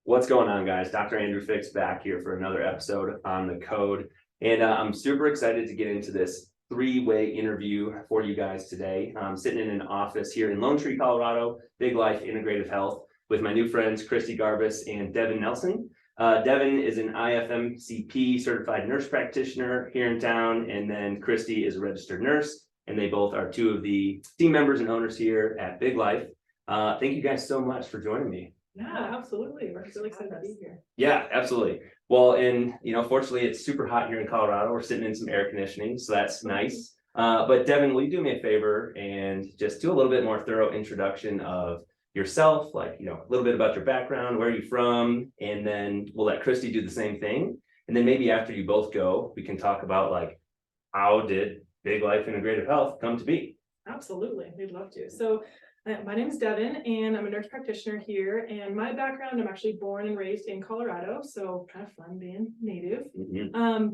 What's going on, guys? Dr. Andrew Fix back here for another episode on the code. And I'm super excited to get into this three-way interview for you guys today. I'm sitting in an office here in Lone Tree, Colorado, Big Life Integrative Health, with my new friends, Christy Garbus and Devon Nelson. Devon is an IFMCP certified nurse practitioner here in town, and then Christy is a registered nurse, and they both are two of the team members and owners here at Big Life. Thank you guys so much for joining me. Yeah, absolutely. We're really excited to be here. Yeah, absolutely. Well, and fortunately it's super hot here in Colorado. We're sitting in some air conditioning, so that's nice. But Devon, will you do me a favor and just do a little bit more thorough introduction of yourself, like, a little bit about your background, where are you from, and then we'll let Christy do the same thing. And then maybe after you both go, we can talk about like, how did Big Life Integrative Health come to be? Absolutely, we'd love to. So my name is Devon, and I'm a nurse practitioner here. And my background, I'm actually born and raised in Colorado, so kind of fun being native. Mm-hmm.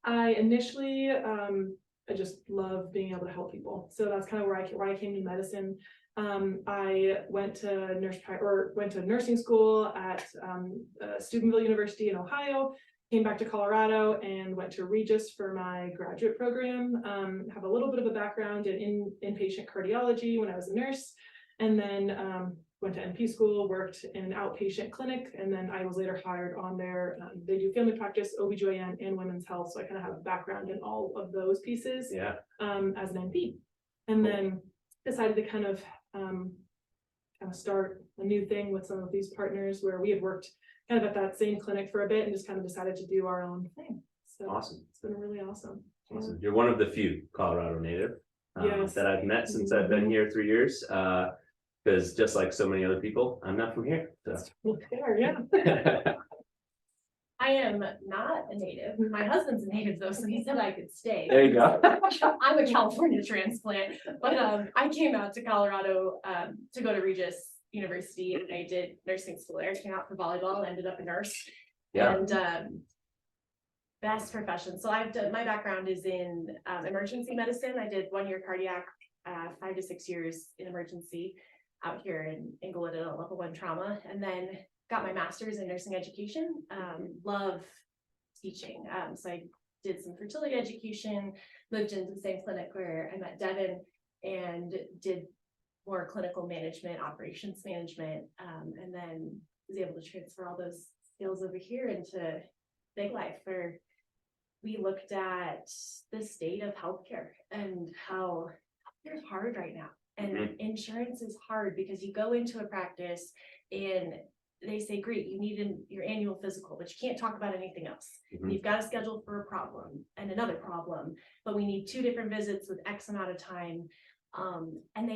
I initially, I just love being able to help people. So that's kind of where I came to medicine. I went to nursing school at Steubenville University in Ohio. Came back to Colorado and went to Regis for my graduate program. Have a little bit of a background in inpatient cardiology when I was a nurse, and then went to NP school, worked in an outpatient clinic, and then I was later hired on there. They do family practice, OBGYN, and women's health, so I kind of have a background in all of those pieces. Yeah. As an NP, and then decided to kind of start a new thing with some of these partners where we had worked kind of at that same clinic for a bit and just kind of decided to do our own thing. So awesome. It's been really awesome. Awesome. You're one of the few Colorado native Yes. that I've met since I've been here 3 years. Because just like so many other people, I'm not from here. So. Yeah. I am not a native. My husband's a native though, so he said I could stay. There you go. I'm a California transplant, but I came out to Colorado to go to Regis University, and I did nursing school there. Came out for volleyball, ended up a nurse. Yeah. And best profession. So my background is in emergency medicine. I did 1 year cardiac, 5 to 6 years in emergency out here in Inglewood at a level 1 trauma, and then got my master's in nursing education. Love teaching. So I did some fertility education, lived in the same clinic where I met Devon, and did more clinical management, operations management, and then was able to transfer all those skills over here into Big Life, where we looked at the state of healthcare and how healthcare is hard right now. And insurance is hard because you go into a practice and they say, great, you need your annual physical, but you can't talk about anything else. You've got to schedule for a problem and another problem, but we need 2 different visits with X amount of time. And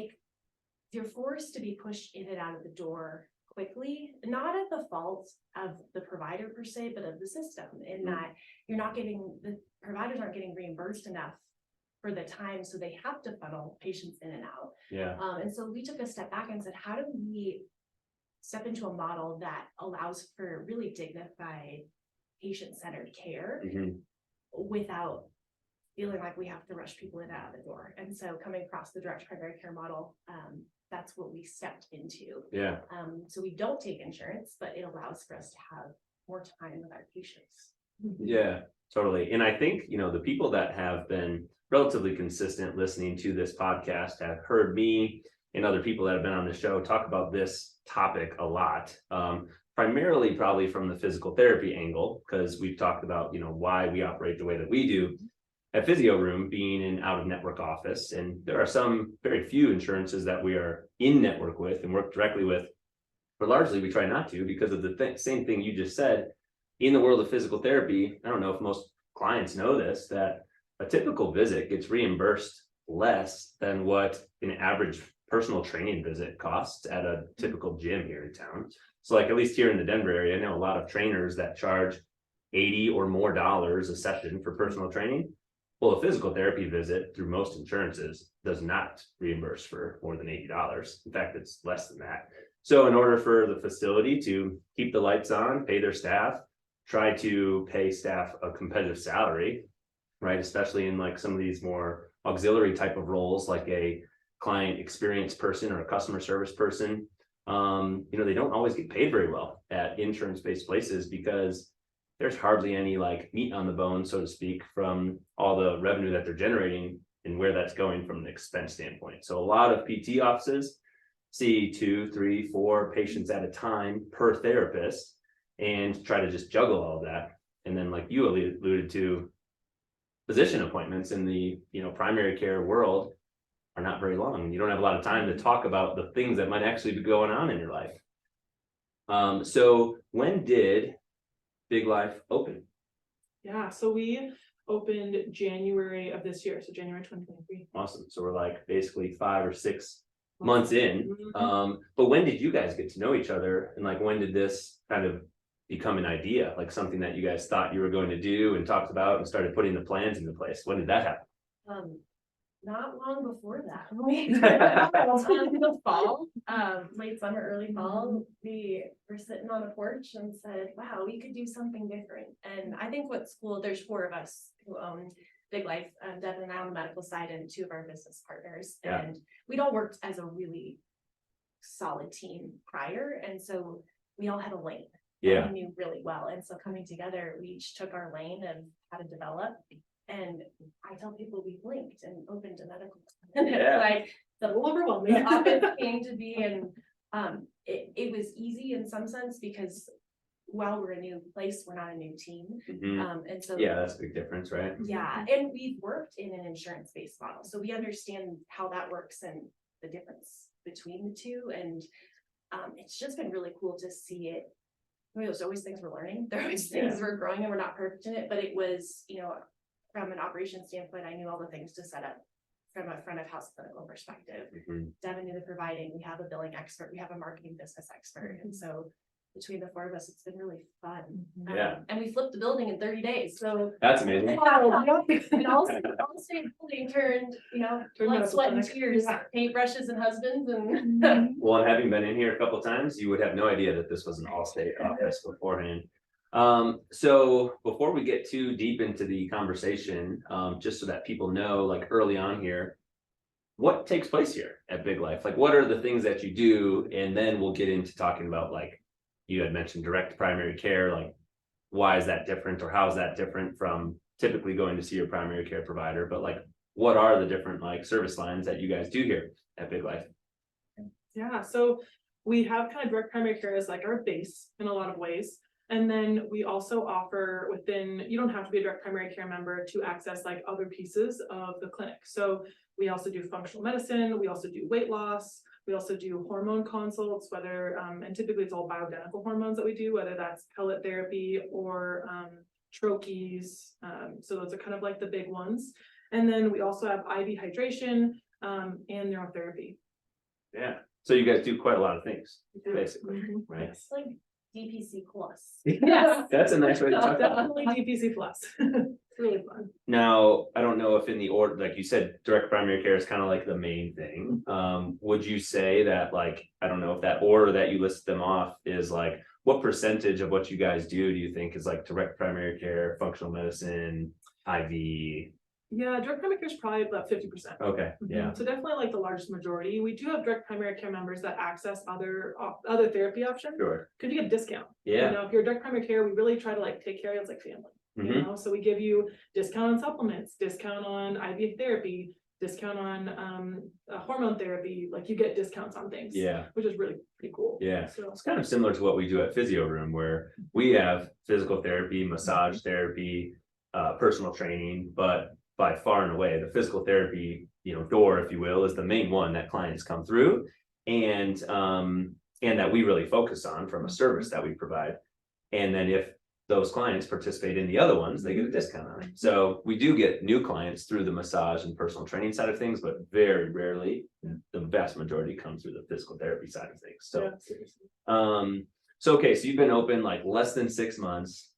you're forced to be pushed in and out of the door quickly, not at the fault of the provider per se, but of the system, in that the providers aren't getting reimbursed enough for the time, so they have to funnel patients in and out. Yeah. And so we took a step back and said, how do we step into a model that allows for really dignified patient-centered care without feeling like we have to rush people in and out of the door? And so coming across the direct primary care model, that's what we stepped into. Yeah. So we don't take insurance, but it allows for us to have more time with our patients. Yeah, totally. And I think, the people that have been relatively consistent listening to this podcast have heard me and other people that have been on the show talk about this topic a lot, primarily probably from the physical therapy angle, because we've talked about, why we operate the way that we do at Physio Room, being an out-of-network office. And there are some very few insurances that we are in network with and work directly with, but largely we try not to, because of the same thing you just said. In the world of physical therapy, I don't know if most clients know this, that a typical visit gets reimbursed less than what an average personal training visit costs at a typical gym here in town. So like, at least here in the Denver area, I know a lot of trainers that charge $80 or more a session for personal training. Well, a physical therapy visit through most insurances does not reimburse for more than $80. In fact, it's less than that. So in order for the facility to keep the lights on, pay their staff, try to pay staff a competitive salary, right? Especially in like some of these more auxiliary type of roles, like a client experience person or a customer service person, they don't always get paid very well at insurance-based places because there's hardly any like meat on the bone, so to speak, from all the revenue that they're generating and where that's going from an expense standpoint. So a lot of PT offices see 2, 3, 4 patients at a time per therapist and try to just juggle all of that. And then like you alluded to, physician appointments in the primary care world are not very long. You don't have a lot of time to talk about the things that might actually be going on in your life. So when did Big Life open? Yeah, so we opened January of this year, so January 2023. Awesome. So we're like basically 5 or 6 months in. Mhm. But when did you guys get to know each other? And like, when did this kind of become an idea, like something that you guys thought you were going to do and talked about and started putting the plans into place? When did that happen? Not long before that. In the fall, late summer, early fall, we were sitting on a porch and said, wow, we could do something different. And I think what's cool, there's 4 of us who own Big Life, Devon and I on the medical side, and 2 of our business partners. Yeah. And we'd all worked as a really solid team prior. And so we all had a lane. Yeah. We knew really well. And so coming together, we each took our lane of how to develop. And I tell people we blinked and opened a medical clinic. Yeah. Like the Overwhelming. office came to be, and it was easy in some sense because while we're a new place, we're not a new team. Mhm. And so Yeah, that's a big difference, right? yeah, and we've worked in an insurance-based model, so we understand how that works and the difference between the two. And it's just been really cool to see it. I mean, there's always things we're learning. There are always things we're growing, and we're not perfect in it. But it was, from an operations standpoint, I knew all the things to set up from a front of house clinical perspective. Mhm. Devon knew the providing. We have a billing expert. We have a marketing business expert, and so between the 4 of us, it's been really fun. Yeah. And we flipped the building in 30 days. So That's amazing. and all state building turned, blood, medical sweat, and clinic. tears, Yeah. paintbrushes and husbands, and Well, and having been in here a couple times, you would have no idea that this was an all-state office beforehand. So before we get too deep into the conversation, just so that people know, like early on here, what takes place here at Big Life? Like, what are the things that you do? And then we'll get into talking about, like, you had mentioned direct primary care, like, why is that different, or how is that different from typically going to see your primary care provider? But like, what are the different like service lines that you guys do here at Big Life? Yeah, so we have kind of direct primary care as like our base in a lot of ways. And then we also offer you don't have to be a direct primary care member to access like other pieces of the clinic. So we also do functional medicine, we also do weight loss, we also do hormone consults, and typically it's all bioidentical hormones that we do, whether that's pellet therapy or troches. So those are kind of like the big ones. And then we also have IV hydration and neurotherapy. Yeah. So you guys do quite a lot of things, basically, Mhm. right? it's like DPC plus. Yes. That's a nice way to talk about it. Definitely DPC plus. It's really fun. Now, I don't know if in the order, like you said, direct primary care is kind of like the main thing. Would you say that, like, I don't know if that order that you list them off is like, what percentage of what you guys do you think is like direct primary care, functional medicine, IV? Yeah, direct primary care is probably about 50%. Okay, yeah, So definitely like the largest majority. We do have direct primary care members that access other therapy options. sure. Could you get a discount? Yeah. If you're direct primary care, we really try to like take care of you as like family. Mhm. So we give you discount on supplements, discount on IV therapy, discount on hormone therapy. Like you get discounts on things. Yeah. Which is really pretty cool. Yeah. So It's kind of similar to what we do at Physio Room, where we have physical therapy, massage therapy, personal training, but by far and away, the physical therapy, door, if you will, is the main one that clients come through, and that we really focus on from a service that we provide. And then if those clients participate in the other ones, they get a discount on it. So we do get new clients through the massage and personal training side of things, but very rarely, the vast majority come through the physical therapy side of things. So, yeah, seriously. Okay, so you've been open like less than 6 months,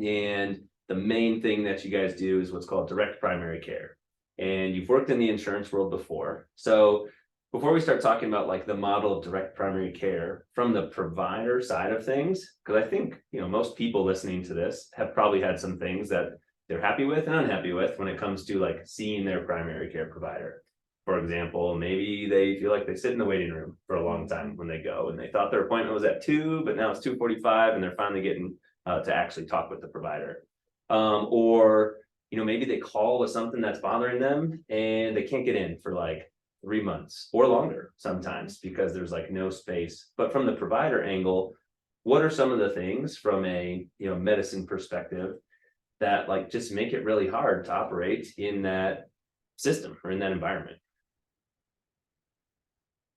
and the main thing that you guys do is what's called direct primary care. And you've worked in the insurance world before. So before we start talking about like the model of direct primary care from the provider side of things, because I think, most people listening to this have probably had some things that they're happy with and unhappy with when it comes to like seeing their primary care provider. For example, maybe they feel like they sit in the waiting room for a long long time when they go, and they thought their appointment was at 2, but now it's 2:45, and they're finally getting to actually talk with the provider. Or, maybe they call with something that's bothering them and they can't get in for like 3 months or longer sometimes because there's like no space. But from the provider angle, what are some of the things from a medicine perspective that like just make it really hard to operate in that system or in that environment?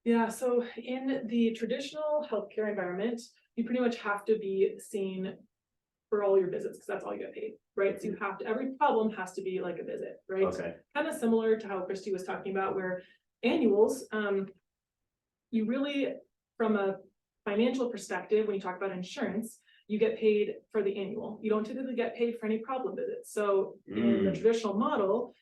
Yeah, so in the traditional healthcare environment, you pretty much have to be seen for all your visits because that's all you get paid, right? So you have to, every problem has to be like a visit, right? Okay. Kind of similar to how Christy was talking about, where annuals, you really, from a financial perspective, when you talk about insurance, you get paid for the annual. You don't typically get paid for any problem visits. So in the traditional model,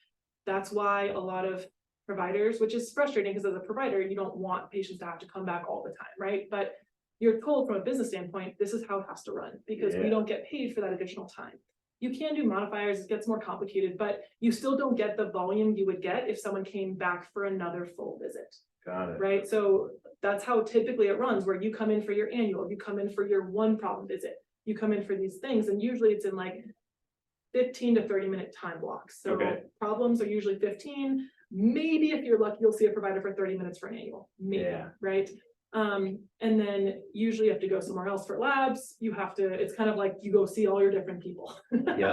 that's why a lot of providers, which is frustrating because as a provider, you don't want patients to have to come back all the time, right? But you're told from a business standpoint, this is how it has to run because we don't get paid for that additional time. You can do modifiers, it gets more complicated, but you still don't get the volume you would get if someone came back for another full visit. Got it. Right, so that's how typically it runs, where you come in for your annual, you come in for your one problem visit, you come in for these things, and usually it's in like 15 to 30-minute time blocks. So problems are usually 15, maybe if you're lucky, you'll see a provider for 30 minutes for an annual, maybe, right? And then usually you have to go somewhere else for labs. You have to, it's kind of like you go see all your different people. And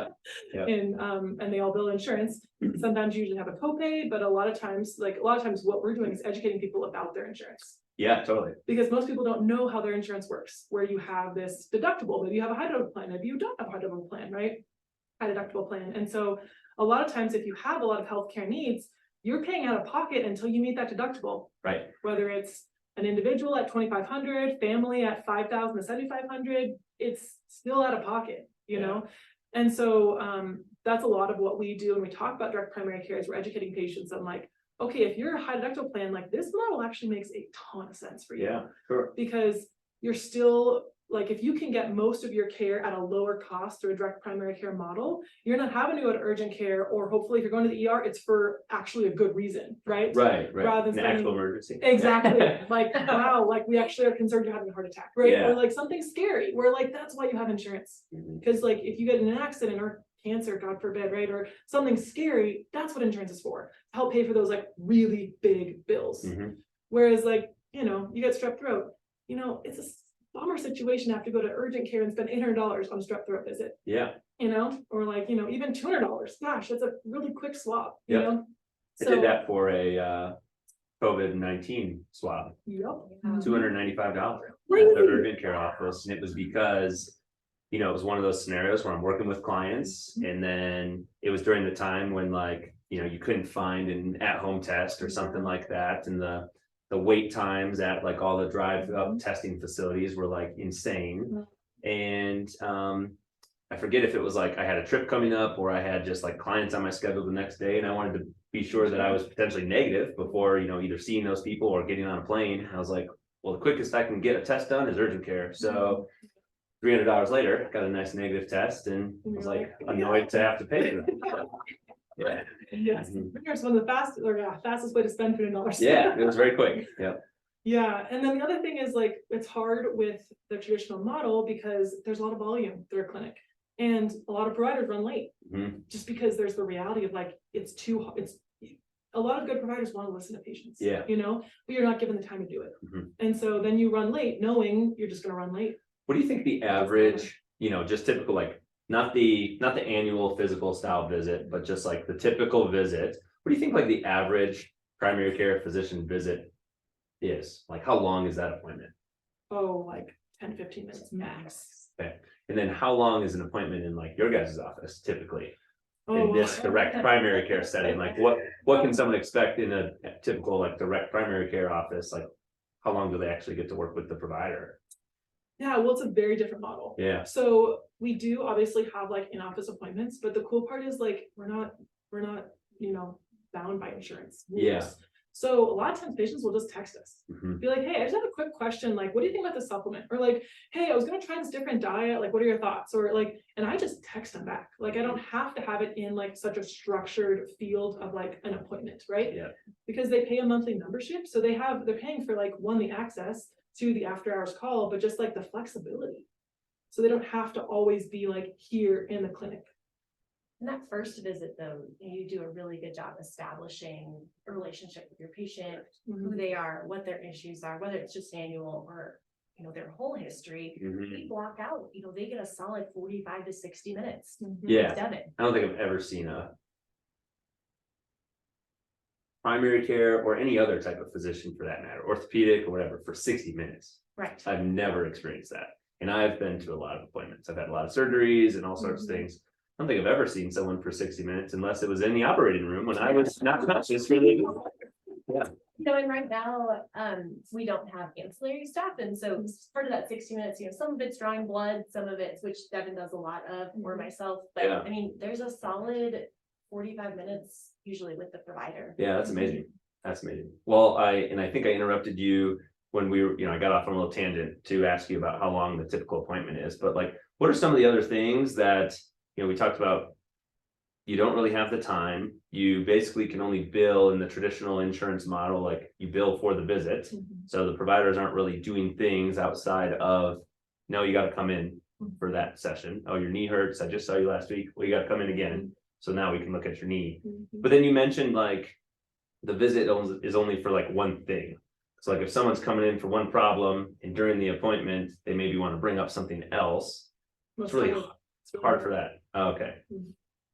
they all bill insurance. Sometimes you usually have a copay, but a lot of times what we're doing is educating people about their insurance. Yeah, totally. Because most people don't know how their insurance works, where you have this deductible, maybe you have a high deductible plan, maybe you don't have a high deductible plan, right? High deductible plan. And so a lot of times if you have a lot of healthcare needs, you're paying out of pocket until you meet that deductible. Right. Whether it's an individual at 2,500, family at 5,000 to 7,500, it's still out of pocket, you know? And so that's a lot of what we do when we talk about direct primary care is we're educating patients on like, okay, if you're a high deductible plan, like this model actually makes a ton of sense for you. Yeah, sure. Because you're still, like if you can get most of your care at a lower cost through a direct primary care model, you're not having to go to urgent care, or hopefully if you're going to the ER, it's for actually a good reason, right? Right. Rather than an actual emergency. Exactly. Like, wow, like we actually are concerned you're having a heart attack, right? Or like something scary. We're like, that's why you have insurance. Because like if you get in an accident or cancer, God forbid, right? Or something scary, that's what insurance is for. To help pay for those like really big bills. Whereas like, you get strep throat, it's a bummer situation to have to go to urgent care and spend $800 on a strep throat visit. Or like, even $200. Gosh, that's a really quick swab, you know? I did that for a COVID-19 swab. $295 at the urgent care office. And it was because, it was one of those scenarios where I'm working with clients, and then it was during the time when like, you couldn't find an at-home test or something like that. And the wait times at like all the drive-up testing facilities were like insane. And I forget if it was like I had a trip coming up or I had just like clients on my schedule the next day, and I wanted to be sure that I was potentially negative before, either seeing those people or getting on a plane. I was like, well, the quickest I can get a test done is urgent care. So $300 later, got a nice negative test, and I was like annoyed to have to pay for that. Yes, it's one of the fastest way to spend $300. Yeah, it was very quick. Yeah, and then the other thing is like it's hard with the traditional model because there's a lot of volume through a clinic, and a lot of providers run late just because there's the reality of like it's a lot of good providers want to listen to patients. But you're not given the time to do it, and so then you run late knowing you're just going to run late. What do you think the average, just typical, like not the annual physical style visit, but just like the typical visit? What do you think like the average primary care physician visit is? Like how long is that appointment? Oh, like 10-15 minutes max. Okay. And then how long is an appointment in like your guys' office typically? In this direct primary care setting? Like what can someone expect in a typical like direct primary care office? Like how long do they actually get to work with the provider? Yeah, well, it's a very different model. So we do obviously have like in-office appointments, but the cool part is like we're not bound by insurance rules. So a lot of times patients will just text us, Mhm. be like, hey, I just have a quick question. Like, what do you think about this supplement? Or like, hey, I was going to try this different diet. Like, what are your thoughts? Or like, and I just text them back. Like, I don't have to have it in like such a structured field of like an appointment, right? Yeah. Because they pay a monthly membership. So they're paying for like one, the access to the after hours call, but just like the flexibility. So they don't have to always be like here in the clinic. In that first visit, though, you do a really good job establishing a relationship with your patient, who they are, what their issues are, whether it's just annual or, you know, their whole history. Mhm. We block out, you know, they get a solid 45 to 60 minutes. Yeah. with Devon. I don't think I've ever seen a primary care or any other type of physician for that matter, orthopedic or whatever, for 60 minutes. Right. I've never experienced that. And I've been to a lot of appointments. I've had a lot of surgeries and all sorts of things. I don't think I've ever seen someone for 60 minutes unless it was in the operating room when I was not conscious for the. Yeah. You know, and right now, we don't have ancillary stuff. And so part of that 60 minutes, you know, some of it's drawing blood, some of it's, which Devon does a lot of, or myself. But Yeah. I mean, there's a solid 45 minutes usually with the provider. Yeah, that's amazing. That's amazing. Well, I think I interrupted you when we were, I got off on a little tangent to ask you about how long the typical appointment is, but like, what are some of the other things that, we talked about? You don't really have the time. You basically can only bill in the traditional insurance model, like you bill for the visit. So the providers aren't really doing things outside of, no, you got to come in for that session. Oh, your knee hurts. I just saw you last week. Well, you got to come in again. So now we can look at your knee. But then you mentioned like the visit is only for like one thing. So like if someone's coming in for one problem and during the appointment, they maybe want to bring up something else. It's really hard for that. Oh, okay.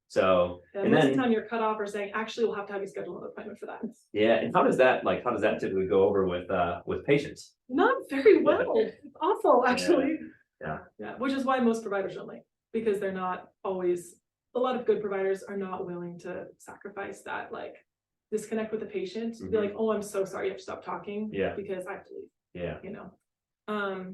So, and most then of the time you're cut off or saying, actually, we'll have to have you schedule another appointment for that. yeah. And how does that typically go over with patients? Not very well. It's awful, actually. Yeah. Which is why most providers don't like, because they're not always, a lot of good providers are not willing to sacrifice that, like disconnect with the patient, be like, oh, I'm so sorry, you have to stop talking. Yeah. Because I have to leave. Yeah.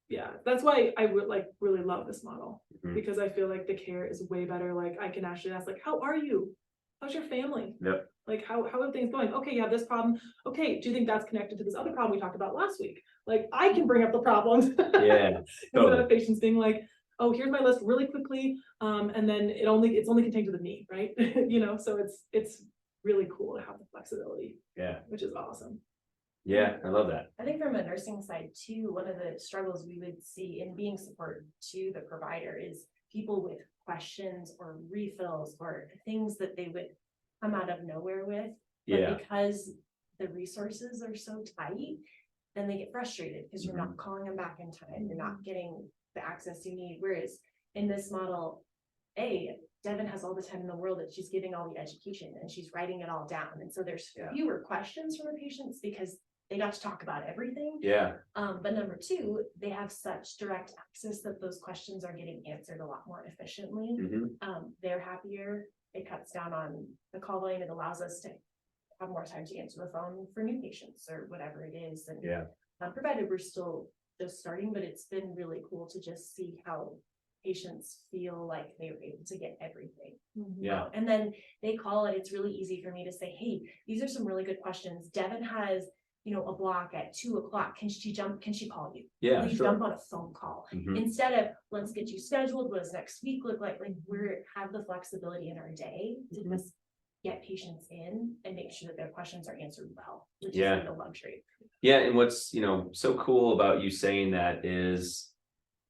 Yeah, that's why I would like really love this model, Mhm. because I feel like the care is way better. Like I can actually ask, like, how are you? How's your family? Yep. Like how are things going? Okay, you have this problem. Okay, do you think that's connected to this other problem we talked about last week? Like I can bring up the problems. Yeah. Instead of patients being like, oh, here's my list really quickly. And then it's only contained to the knee, right? So it's really cool to have the flexibility. Yeah. Which is awesome. Yeah, I love that. I think from a nursing side too, one of the struggles we would see in being support to the provider is people with questions or refills or things that they would come out of nowhere with. But Yeah. because the resources are so tight, then they get frustrated because you're not calling them back in time. You're not getting the access you need. Whereas in this model, Devon has all the time in the world that she's giving all the education and she's writing it all down. And so there's fewer questions from the patients because they got to talk about everything. Yeah. But number two, they have such direct access that those questions are getting answered a lot more efficiently. They're happier. It cuts down on the call volume. It allows us to have more time to answer the phone for new patients or whatever it is. And provided we're still just starting, but it's been really cool to just see how patients feel like they were able to get everything. Yeah. And then they call and it's really easy for me to say, hey, these are some really good questions. Devon has, a block at 2:00. Can she call you? Yeah. Please Sure. jump on a phone call instead of let's get you scheduled. What does next week look like? Like have the flexibility in our day to just get patients in and make sure that their questions are answered well, which is a luxury. Yeah. And what's, so cool about you saying that is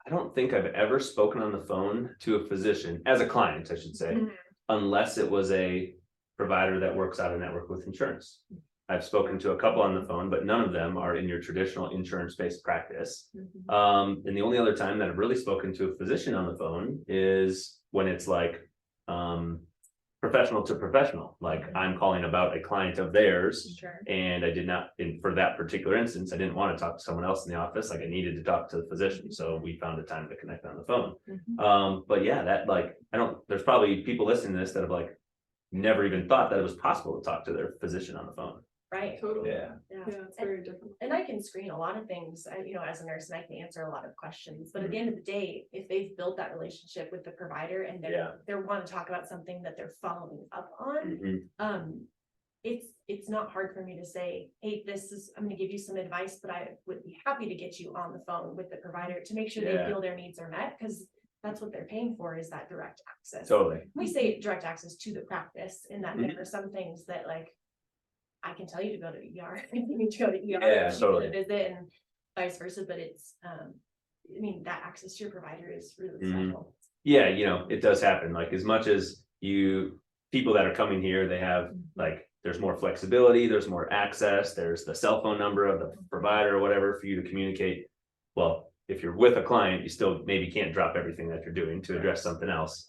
I don't think I've ever spoken on the phone to a physician as a client, I should say, unless it was a provider that works out of network with insurance. I've spoken to a couple on the phone, but none of them are in your traditional insurance-based practice. And the only other time that I've really spoken to a physician on the phone is when it's like professional to professional. Like I'm calling about a client of theirs, and I did not, for that particular instance, I didn't want to talk to someone else in the office. Like I needed to talk to the physician, so we found a time to connect on the phone. But yeah, that there's probably people listening to this that have like never even thought that it was possible to talk to their physician on the phone. Right. Totally. Yeah. It's very different. And I can screen a lot of things, as a nurse, and I can answer a lot of questions. But at the end of the day, if they've built that relationship with the provider and they want to talk about something that they're following up on, it's not hard for me to say, hey, I'm gonna give you some advice, but I would be happy to get you on the phone with the provider to make sure they feel their needs are met, because that's what they're paying for, is that direct access. Totally. We say direct access to the practice, in that there are some things that, like, I can tell you to go to ER, you need to go to ER, Yeah, you totally. need to visit, and vice versa, but it's, I mean, that access to your provider is really special. Yeah, it does happen. Like, as much as people that are coming here, they have like, there's more flexibility, there's more access, there's the cell phone number of the provider or whatever for you to communicate. Well, if you're with a client, you still maybe can't drop everything that you're doing to address something else.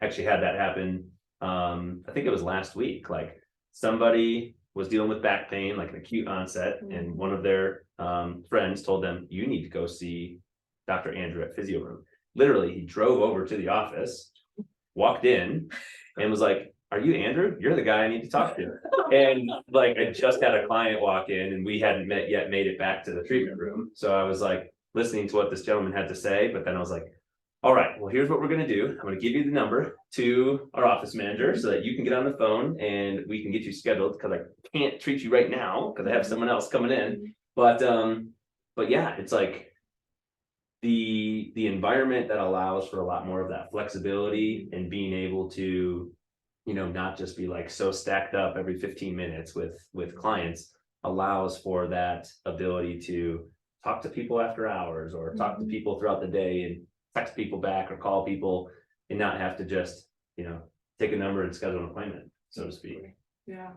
Actually had that happen. I think it was last week. Like, somebody was dealing with back pain, like an acute onset, and one of their friends told them, you need to go see Dr. Andrew at Physio Room. Literally, he drove over to the office, walked in, and was like, are you Andrew? You're the guy I need to talk to. And like, I just had a client walk in, and we hadn't made it back to the treatment room. So I was like listening to what this gentleman had to say, but then I was like, all right, well, here's what we're going to do. I'm going to give you the number to our office manager so that you can get on the phone and we can get you scheduled, because I can't treat you right now because I have someone else coming in. But yeah, it's like the environment that allows for a lot more of that flexibility and being able to, not just be like so stacked up every 15 minutes with clients, allows for that ability to talk to people after hours, or talk to people throughout the day, and text people back or call people, and not have to just, take a number and schedule an appointment, so to speak. Yeah.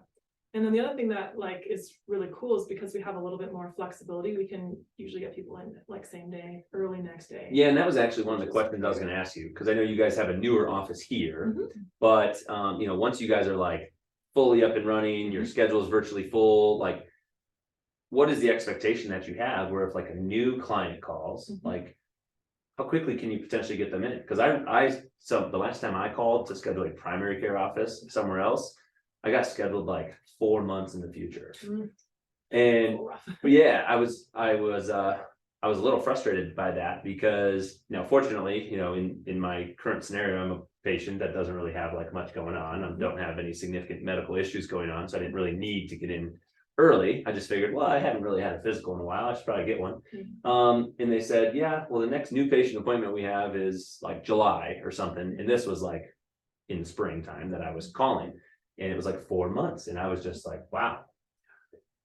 And then the other thing that like is really cool is because we have a little bit more flexibility, we can usually get people in like same day, early next day. Yeah, and that was actually one of the questions I was going to ask you, because I know you guys have a newer office here, but once you guys are like fully up and running, your schedule is virtually full, like, what is the expectation that you have, where if like a new client calls, like, how quickly can you potentially get them in? Because so the last time I called to schedule a primary care office somewhere else, I got scheduled like 4 months in the future. And yeah, I was a little frustrated by that, because fortunately, in my current scenario, I'm a patient that doesn't really have like much going on. I don't have any significant medical issues going on, so I didn't really need to get in early. I just figured, well, I haven't really had a physical in a while, I should probably get one. And they said, yeah, well, the next new patient appointment we have is like July or something. And this was like in springtime that I was calling, and it was like 4 months. And I was just like, wow,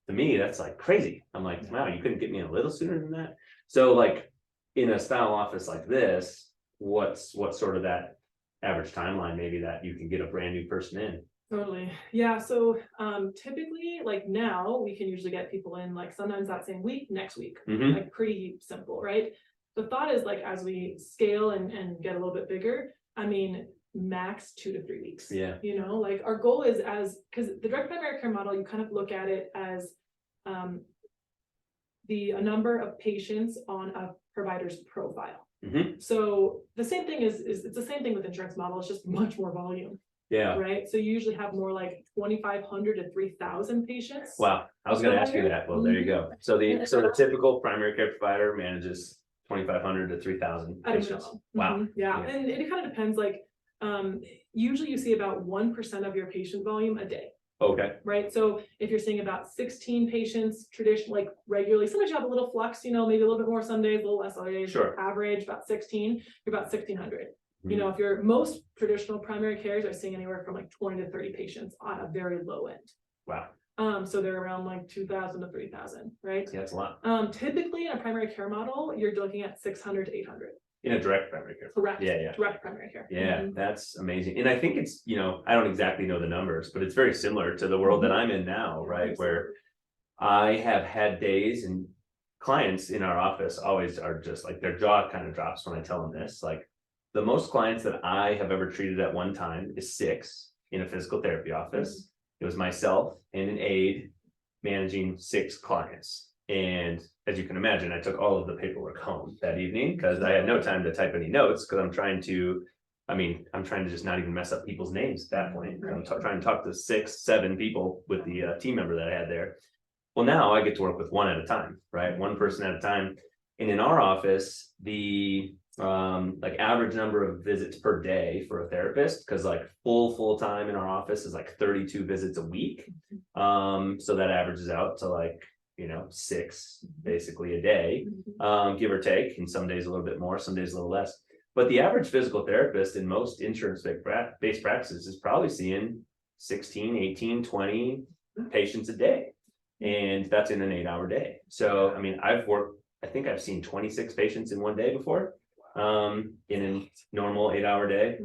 to me, that's like crazy. I'm like, wow, you couldn't get me a little sooner than that. So like, in a style office like this, what's sort of that average timeline maybe that you can get a brand new person in? Totally. Yeah. So typically, like, now we can usually get people in like sometimes that same week, next week, like pretty simple, right? The thought is, like, as we scale and get a little bit bigger, I mean, max 2 to 3 weeks. Yeah. Like, our goal is, because the direct primary care model, you kind of look at it as a number of patients on a provider's profile. So the same thing is it's the same thing with insurance model, it's just much more volume. Yeah. Right. So you usually have more like 2,500 to 3,000 patients. Wow. I was going to ask you that. Well, there you go. So the typical primary care provider manages 2,500 to 3,000 patients. Wow. Yeah. And it kind of depends. Like, usually you see about 1% of your patient volume a day. Okay. Right. So if you're seeing about 16 patients traditionally, like regularly, sometimes you have a little flux, maybe a little bit more some days, a little less other days. Sure. Average about 16, you're about 1,600. If your most traditional primary cares are seeing anywhere from like 20 to 30 patients on a very low end. Wow. So they're around like 2,000 to 3,000, right? Yeah, that's a lot. Typically in a primary care model, you're looking at 600 to 800. In a direct primary care. Correct. Yeah. Direct primary care. Yeah, that's amazing. And I think it's, I don't exactly know the numbers, but it's very similar to the world that I'm in now, right? Where I have had days, and clients in our office always are just like, their jaw kind of drops when I tell them this. Like, the most clients that I have ever treated at one time is 6 in a physical therapy office. It was myself and an aide managing 6 clients. And as you can imagine, I took all of the paperwork home that evening because I had no time to type any notes, because I'm trying to just not even mess up people's names at that point. I'm trying to talk to 6, 7 people with the team member that I had there. Well, now I get to work with one at a time, right? One person at a time. And in our office, the like average number of visits per day for a therapist, because like full time in our office is like 32 visits a week. So that averages out to like, 6 basically a day, give or take, and some days a little bit more, some days a little less. But the average physical therapist in most insurance-based practices is probably seeing 16, 18, 20 patients a day. And that's in an 8-hour day. So, I mean, I think I've seen 26 patients in one day before, in a normal 8-hour day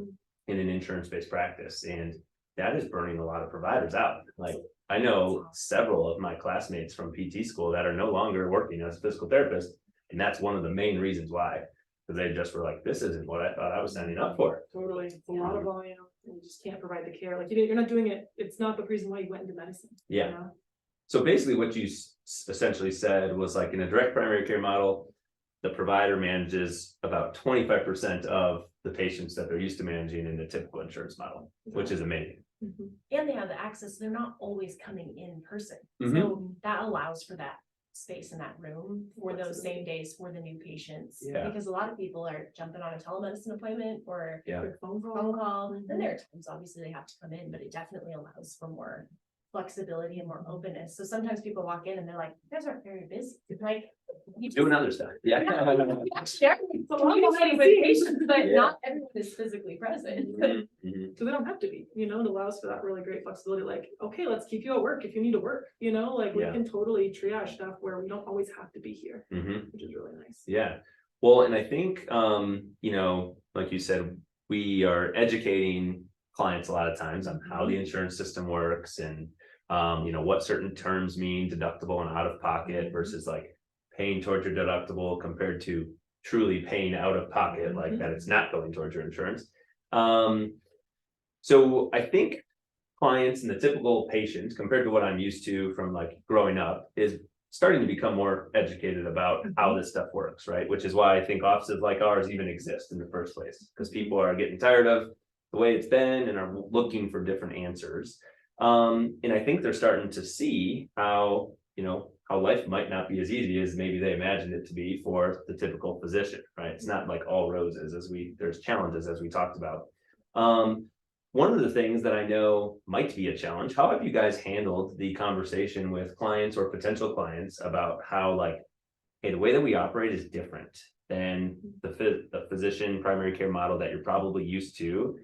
in an insurance-based practice. And that is burning a lot of providers out. Like, I know several of my classmates from PT school that are no longer working as a physical therapist. And that's one of the main reasons why, because they just were like, this isn't what I thought I was signing up for. Totally. It's a lot of volume, and you just can't provide the care. Like, you're not doing it. It's not the reason why you went into medicine. Yeah. So basically what you essentially said was, like, in a direct primary care model, the provider manages about 25% of the patients that they're used to managing in the typical insurance model, which is amazing. And they have the access, they're not always coming in person. Mhm. So that allows for that space in that room for those same days for the new patients. Yeah. Because a lot of people are jumping on a telemedicine appointment or Yeah. Quick phone call. phone call. And there are times, obviously, they have to come in, but it definitely allows for more flexibility and more openness. So sometimes people walk in and they're like, you guys aren't very busy. Like, you Doing other stuff. Yeah. communicating with patients, but Yeah. not everyone is physically present. Mhm. So they don't have to be, it allows for that really great flexibility. Like, okay, let's keep you at work if you need to work, like we Yeah. can totally triage stuff where we don't always have to be here, Mhm. which is really nice. Yeah. Well, and I think, like you said, we are educating clients a lot of times on how the insurance system works and, what certain terms mean, deductible and out of pocket versus like paying towards your deductible compared to truly paying out of pocket, like that it's not going towards your insurance. So I think clients and the typical patient, compared to what I'm used to from like growing up, is starting to become more educated about how this stuff works, right? Which is why I think offices like ours even exist in the first place, because people are getting tired of the way it's been and are looking for different answers. And I think they're starting to see how, how life might not be as easy as maybe they imagined it to be for the typical physician, right? It's not like all roses, there's challenges, as we talked about. One of the things that I know might be a challenge, how have you guys handled the conversation with clients or potential clients about how, like, hey, the way that we operate is different than the physician primary care model that you're probably used to.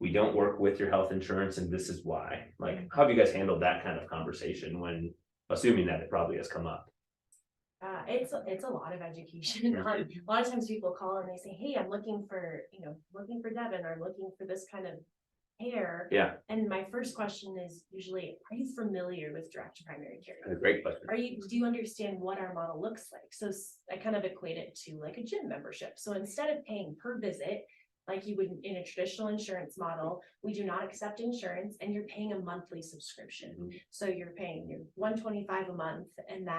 We don't work with your health insurance, and this is why. Like, how have you guys handled that kind of conversation when, assuming that it probably has come up? It's a lot of education. A lot of times people call and they say, hey, I'm looking for Devon, or I'm looking for this kind of care. Yeah. And my first question is usually, are you familiar with direct primary care? A great question. Do you understand what our model looks like? So I kind of equate it to like a gym membership. So instead of paying per visit, like you would in a traditional insurance model, we do not accept insurance, and you're paying a monthly subscription. So you're paying your $125 a month, and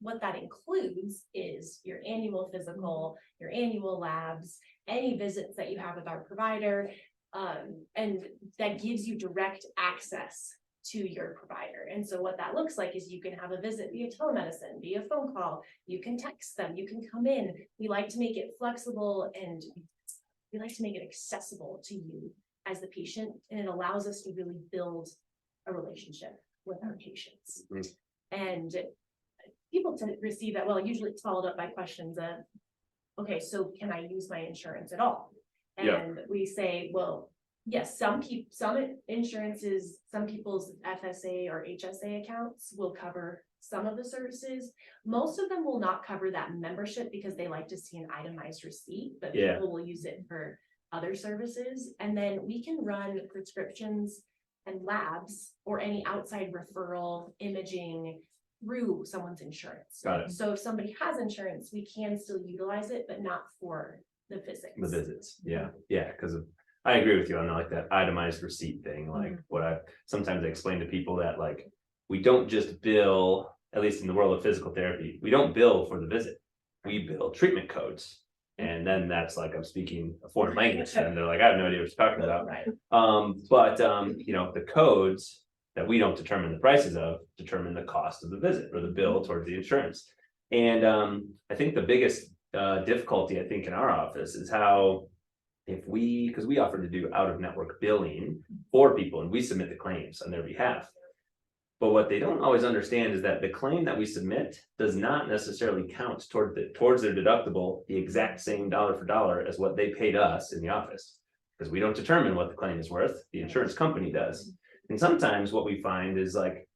what that includes is your annual physical, your annual labs, any visits that you have with our provider, and that gives you direct access to your provider. And so what that looks like is you can have a visit via telemedicine, via phone call, you can text them, you can come in. We like to make it flexible, and we like to make it accessible to you as the patient, and it allows us to really build a relationship with our patients. And people tend to receive that, well, usually it's followed up by questions of, okay, so can I use my insurance at all? And we say, well, yes, some insurances, some people's FSA or HSA accounts will cover some of the services. Most of them will not cover that membership because they like to see an itemized receipt, but people will use it for other services. And then we can run prescriptions and labs or any outside referral imaging through someone's insurance. Got it. So if somebody has insurance, we can still utilize it, but not for the visits. Yeah, because I agree with you on like that itemized receipt thing. Like sometimes I explain to people that, like, we don't just bill, at least in the world of physical therapy, we don't bill for the visit. We bill treatment codes. And then that's like, I'm speaking a foreign language, and they're like, I have no idea what you're talking about. Right. But the codes that we don't determine the prices of determine the cost of the visit or the bill towards the insurance. And I think the biggest difficulty, I think, in our office is how because we offer to do out of network billing for people and we submit the claims on their behalf. But what they don't always understand is that the claim that we submit does not necessarily count towards their deductible the exact same dollar for dollar as what they paid us in the office. Because we don't determine what the claim is worth, the insurance company does. And sometimes what we find is like,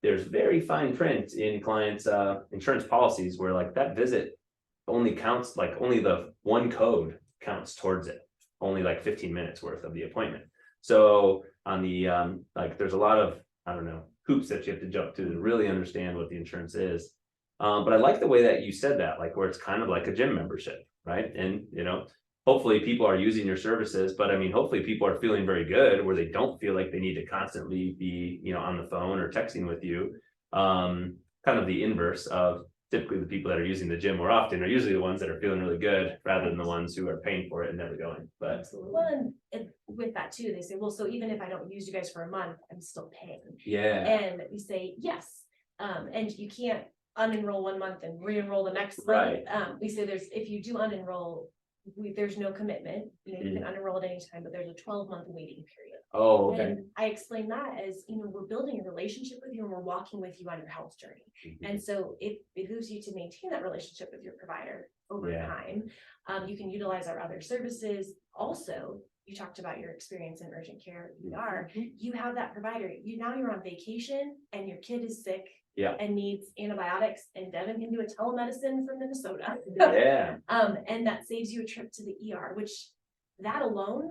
there's very fine print in clients' insurance policies where like that visit only counts, like only the one code counts towards it, only like 15 minutes worth of the appointment. So on the, like there's a lot of, I don't know, hoops that you have to jump to really understand what the insurance is. But I like the way that you said that, like where it's kind of like a gym membership, right? And, you know, hopefully people are using your services, but I mean, hopefully people are feeling very good where they don't feel like they need to constantly be, you know, on the phone or texting with you. Kind of the inverse of typically the people that are using the gym more often are usually the ones that are feeling really good rather than the ones who are paying for it and never going. But well, and with that too, they say, well, so even if I don't use you guys for a month, I'm still paying. yeah, And we say, yes, and you can't unenroll 1 month and re-enroll the next month. Right. We say if you do unenroll, there's no commitment, you know, you can unenroll at any time, but there's a 12-month waiting period. oh, okay. And I explain that as, you know, we're building a relationship with you and we're walking with you on your health journey. And so it behooves you to maintain that relationship with your provider over time. You can utilize our other services. Also, you talked about your experience in urgent care ER. You have that provider. Now you're on vacation and your kid is sick and needs antibiotics, and Devon can do a telemedicine from Minnesota. And that saves you a trip to the ER, which that alone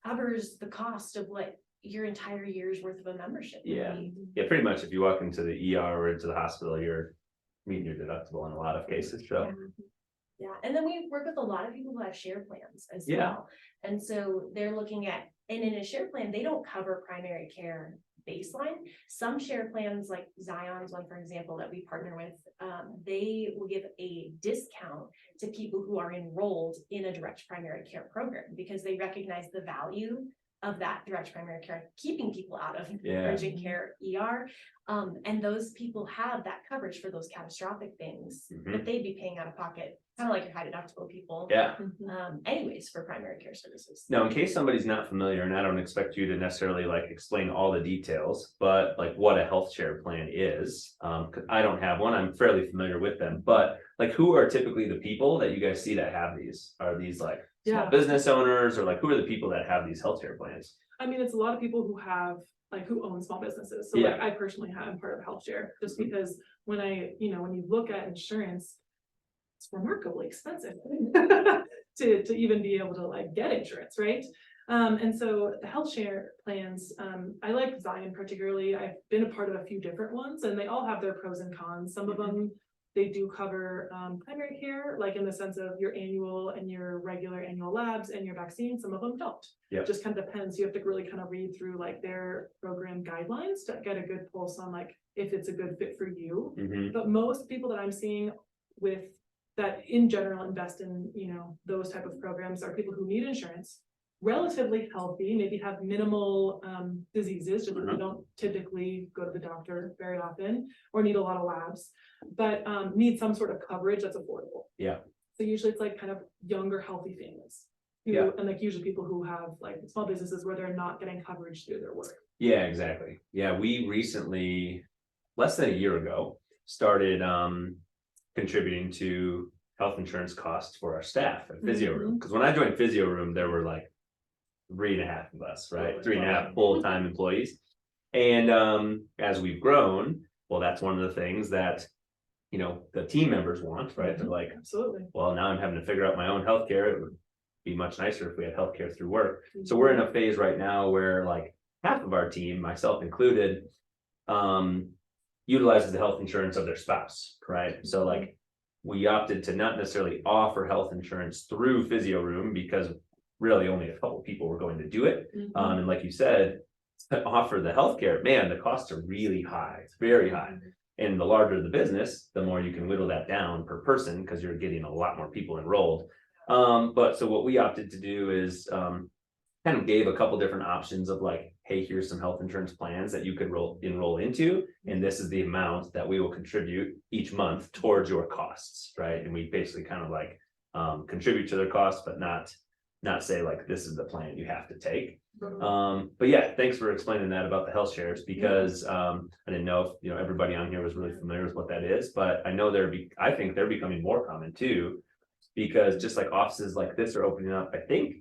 covers the cost of what your entire year's worth of a membership would be. Yeah, pretty much if you walk into the ER or into the hospital, you're meeting your deductible in a lot of cases. So yeah, and then we work with a lot of people who have share plans as well. And so they're looking at, and in a share plan, they don't cover primary care baseline. Some share plans, like Zion's one, for example, that we partner with, they will give a discount to people who are enrolled in a direct primary care program because they recognize the value of that direct primary care, keeping people out of urgent care ER. And those people have that coverage for those catastrophic things that they'd be paying out of pocket, kind of like your high deductible people. Anyways, for primary care services. Now, in case somebody's not familiar, and I don't expect you to necessarily like explain all the details, but like what a health share plan is, 'cause I don't have one, I'm fairly familiar with them, but like who are typically the people that you guys see that have these? Are these like small business owners, or like who are the people that have these health share plans? I mean, it's a lot of people who have, like, who own small businesses. So like I personally am part of health share just because when when you look at insurance, it's remarkably expensive to even be able to like get insurance, right? And so the health share plans, I like Zion particularly. I've been a part of a few different ones and they all have their pros and cons. Some of them, they do cover primary care, like in the sense of your annual and your regular annual labs and your vaccine. Some of them don't. Just kind of depends. You have to really kind of read through like their program guidelines to get a good pulse on like if it's a good fit for you. But most people that I'm seeing with that in general invest in, those type of programs are people who need insurance, relatively healthy, maybe have minimal diseases, just they don't typically go to the doctor very often or need a lot of labs, but need some sort of coverage that's affordable. So usually it's like kind of younger, healthy families. And like usually people who have like small businesses where they're not getting coverage through their work. Yeah, exactly. Yeah, we recently, less than a year ago, started contributing to health insurance costs for our staff at Physio Room. Because when I joined Physio Room, there were like 3.5 of us, right? 3.5 full-time employees. And as we've grown, well, that's one of the things that, the team members want, right? They're like, absolutely. Well, now I'm having to figure out my own healthcare. It would be much nicer if we had healthcare through work. So we're in a phase right now where like half of our team, myself included, utilizes the health insurance of their spouse, right? So like we opted to not necessarily offer health insurance through Physio Room because really only a couple people were going to do it. And like you said, to offer the healthcare, man, the costs are really high. It's very high. And the larger the business, the more you can whittle that down per person because you're getting a lot more people enrolled. But so what we opted to do is kind of gave a couple different options of like, hey, here's some health insurance plans that you could enroll into. And this is the amount that we will contribute each month towards your costs, right? And we basically kind of like contribute to their costs, but not say like, this is the plan you have to take. But yeah, thanks for explaining that about the health shares, because I didn't know if everybody on here was really familiar with what that is, but I know I think they're becoming more common too, because just like offices like this are opening up, I think.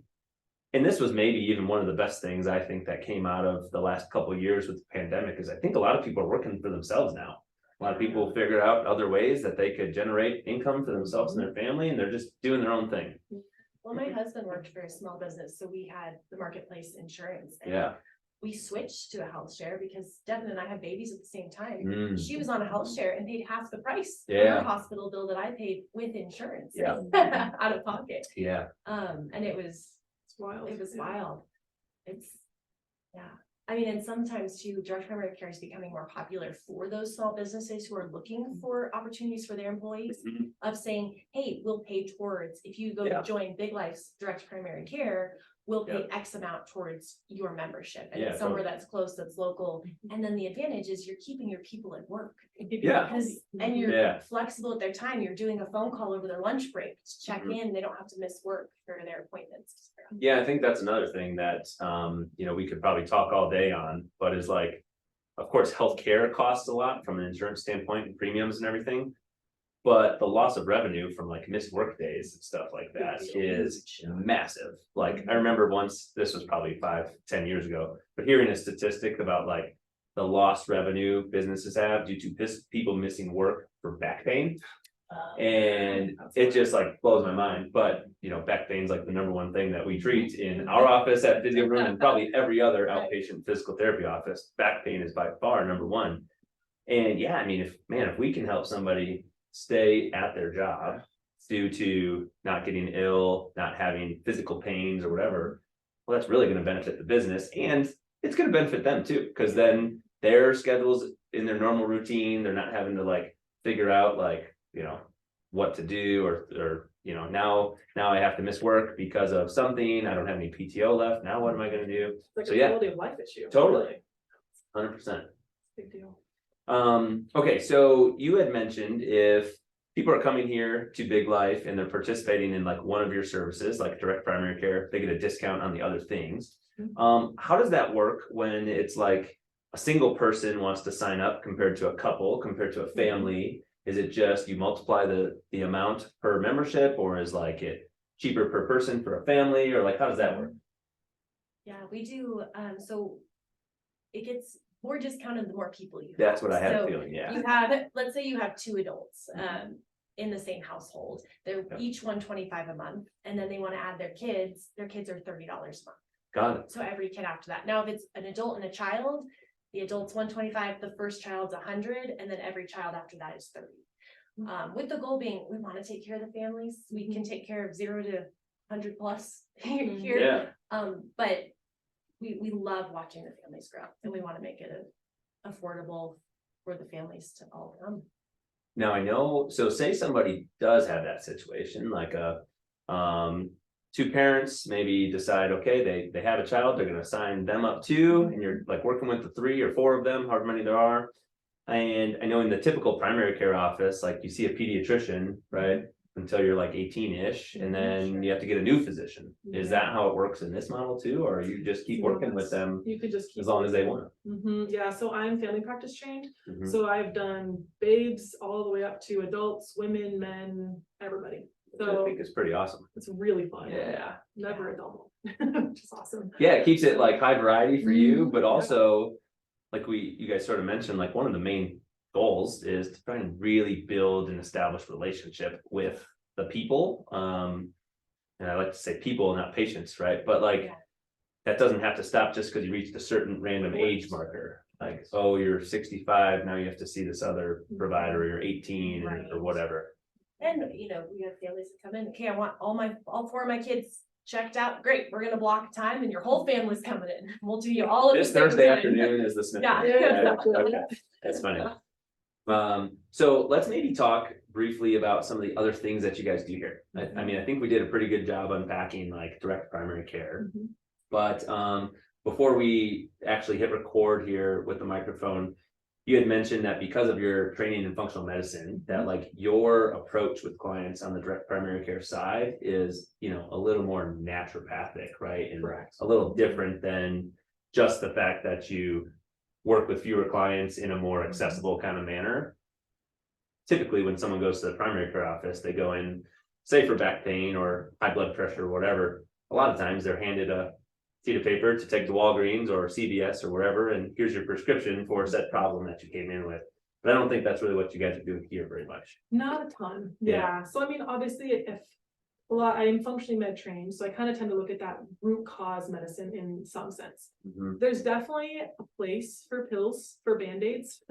And this was maybe even one of the best things I think that came out of the last couple of years with the pandemic, is I think a lot of people are working for themselves now. A lot of people figured out other ways that they could generate income for themselves and their family, and they're just doing their own thing. Well, my husband worked for a small business, so we had the marketplace insurance. And Yeah. we switched to a health share because Devon and I had babies at the same time. Mm. She was on a health share and paid half the price for Yeah. her hospital bill that I paid with insurance. Yeah. Out of pocket. Yeah. And it was Wild. It was wild. I mean, and sometimes too, direct primary care is becoming more popular for those small businesses who are looking for opportunities for their employees, Mhm. of saying, hey, we'll pay towards, if you go Yeah. to join Big Life's direct primary care, we'll pay X amount towards your membership. And Yeah, it's somewhere that's close, that's local. And then the advantage is you're keeping your people at work. Yeah. Because, and you're Yeah. flexible at their time. You're doing a phone call over their lunch break to check Mhm. in. They don't have to miss work for their appointments. Yeah, I think that's another thing that, we could probably talk all day on, but is like, of course, healthcare costs a lot from an insurance standpoint and premiums and everything. But the loss of revenue from like missed work days and stuff like that is massive. Like, I remember once, this was probably 5-10 years ago, but hearing a statistic about like the lost revenue businesses have due to people missing work for back pain. And it just like blows my mind, but back pain's like the number one thing that we treat in our office at Physio Room, and probably every other outpatient physical therapy office. Back pain is by far number one. And yeah, I mean, if we can help somebody stay at their job due to not getting ill, not having physical pains or whatever, well, that's really going to benefit the business, and it's going to benefit them too, because then their schedules in their normal routine, they're not having to like figure out like, what to do, or now I have to miss work because of something. I don't have any PTO left. Now what am I going to do? It's like So, a yeah. quality of life issue. Totally. Really. 100%. Big deal. Okay, so you had mentioned if people are coming here to Big Life and they're participating in like one of your services, like direct primary care, they get a discount on the other things. How does that work when it's like a single person wants to sign up compared to a couple, compared to a family? Is it just you multiply the amount per membership, or is like it cheaper per person for a family, or like how does that work? Yeah, we do. So it gets more discounted the more people you have. That's what I had a So feeling. Yeah. you have, let's say you have 2 adults in the same household. They're each $125 a month, and then they want to add their kids. Their kids are $30 a month. Got it. So every kid after that. Now, if it's an adult and a child, the adult's $125, the first child's $100, and then every child after that is $30. With the goal being, we want to take care of the families. We can take care of 0 to 100 plus here. Yeah. But we love watching the families grow, and we want to make it affordable for the families to all come. Now I know, so say somebody does have that situation, like two parents maybe decide, okay, they have a child, they're gonna sign them up too, and you're like working with the 3 or 4 of them, however many there are. And I know in the typical primary care office, like you see a pediatrician, right, until you're like 18-ish, and then you have to get a new physician. Is that how it works in this model too, or you just keep working with them You could just keep as long as they want? Yeah, so I'm family practice trained. Mhm. So I've done babes all the way up to adults, women, men, everybody. Which I So think is pretty awesome. it's really fun. Yeah. Never a double, which is awesome. Yeah, it keeps it like high variety for you, Mhm. but Yeah. also like you guys sort of mentioned, like one of the main goals is to try and really build an established relationship with the people. And I like to say people, not patients, right? But like Yeah. that doesn't have to stop just because you reached a certain random age marker. Like, oh, you're 65, now you have to see this other provider, or you're 18 or Right. whatever. And we have families that come in. Okay, I want all 4 of my kids checked out. Great, we're gonna block time, and your whole family's coming in. We'll do you all at the This same Thursday time. afternoon is the Smith. Yeah. Okay, that's funny. So let's maybe talk briefly about some of the other things that you guys do here. I mean, I think we did a pretty good job unpacking like direct primary care, but before we actually hit record here with the microphone, you had mentioned that because of your training in functional medicine, that like your approach with clients on the direct primary care side is, you know, a little more naturopathic, right? And Correct. a little different than just the fact that you work with fewer clients in a more accessible kind of manner. Typically, when someone goes to the primary care office, they go in, say for back pain or high blood pressure or whatever. A lot of times they're handed a sheet of paper to take to Walgreens or CVS or wherever, and here's your prescription for a set problem that you came in with. But I don't think that's really what you guys are doing here very much. Not a ton. Yeah. Yeah. So I mean, obviously, if a lot, I'm functionally med trained, so I kind of tend to look at that root cause medicine in some sense. There's definitely a place for pills, for band-aids.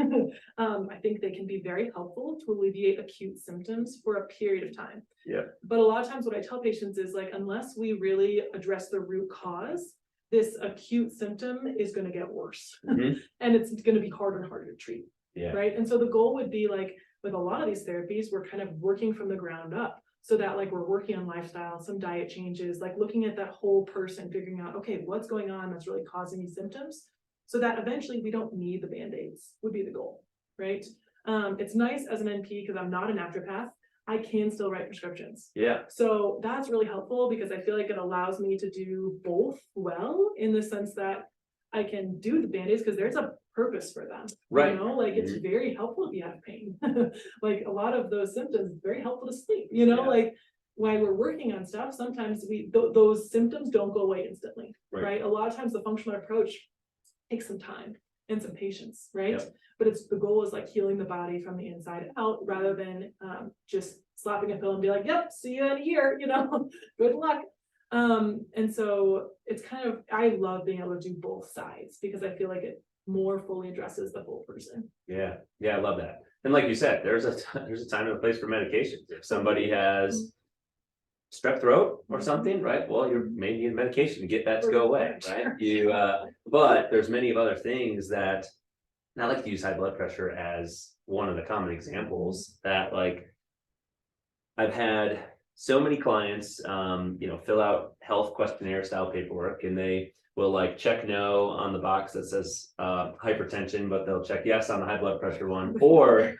I think they can be very helpful to alleviate acute symptoms for a period of time. Yeah. But a lot of times what I tell patients is like, unless we really address the root cause, this acute symptom is going to get worse. And it's going to be harder and harder to treat. Yeah. Right. And so the goal would be like, with a lot of these therapies, we're kind of working from the ground up. So that like we're working on lifestyle, some diet changes, like looking at that whole person, figuring out, okay, what's going on that's really causing these symptoms, so that eventually we don't need the band-aids would be the goal, right? It's nice as an NP because I'm not a naturopath. I can still write prescriptions. Yeah. So that's really helpful because I feel like it allows me to do both well, in the sense that I can do the band-aids because there's a purpose for them. Right. You know, like it's very helpful if you have pain. Like a lot of those symptoms, very helpful to sleep, you know, like while we're working on stuff, sometimes those symptoms don't go away instantly, right? A lot of times the functional approach takes some time and some patience, right? But it's, the goal is like healing the body from the inside out, rather than just slapping a pill and be like, yep, see you in a year, you know, good luck. And so it's kind of, I love being able to do both sides because I feel like it more fully addresses the whole person. Yeah. I love that. And like you said, there's a time and a place for medications. If somebody has strep throat or something, right? Well, you're maybe in medication to get that to go away, right? But there's many of other things that, and I like to use high blood pressure as one of the common examples that, like, I've had so many clients, fill out health questionnaire style paperwork, and they will like check no on the box that says hypertension, but they'll check yes on the high blood pressure one, or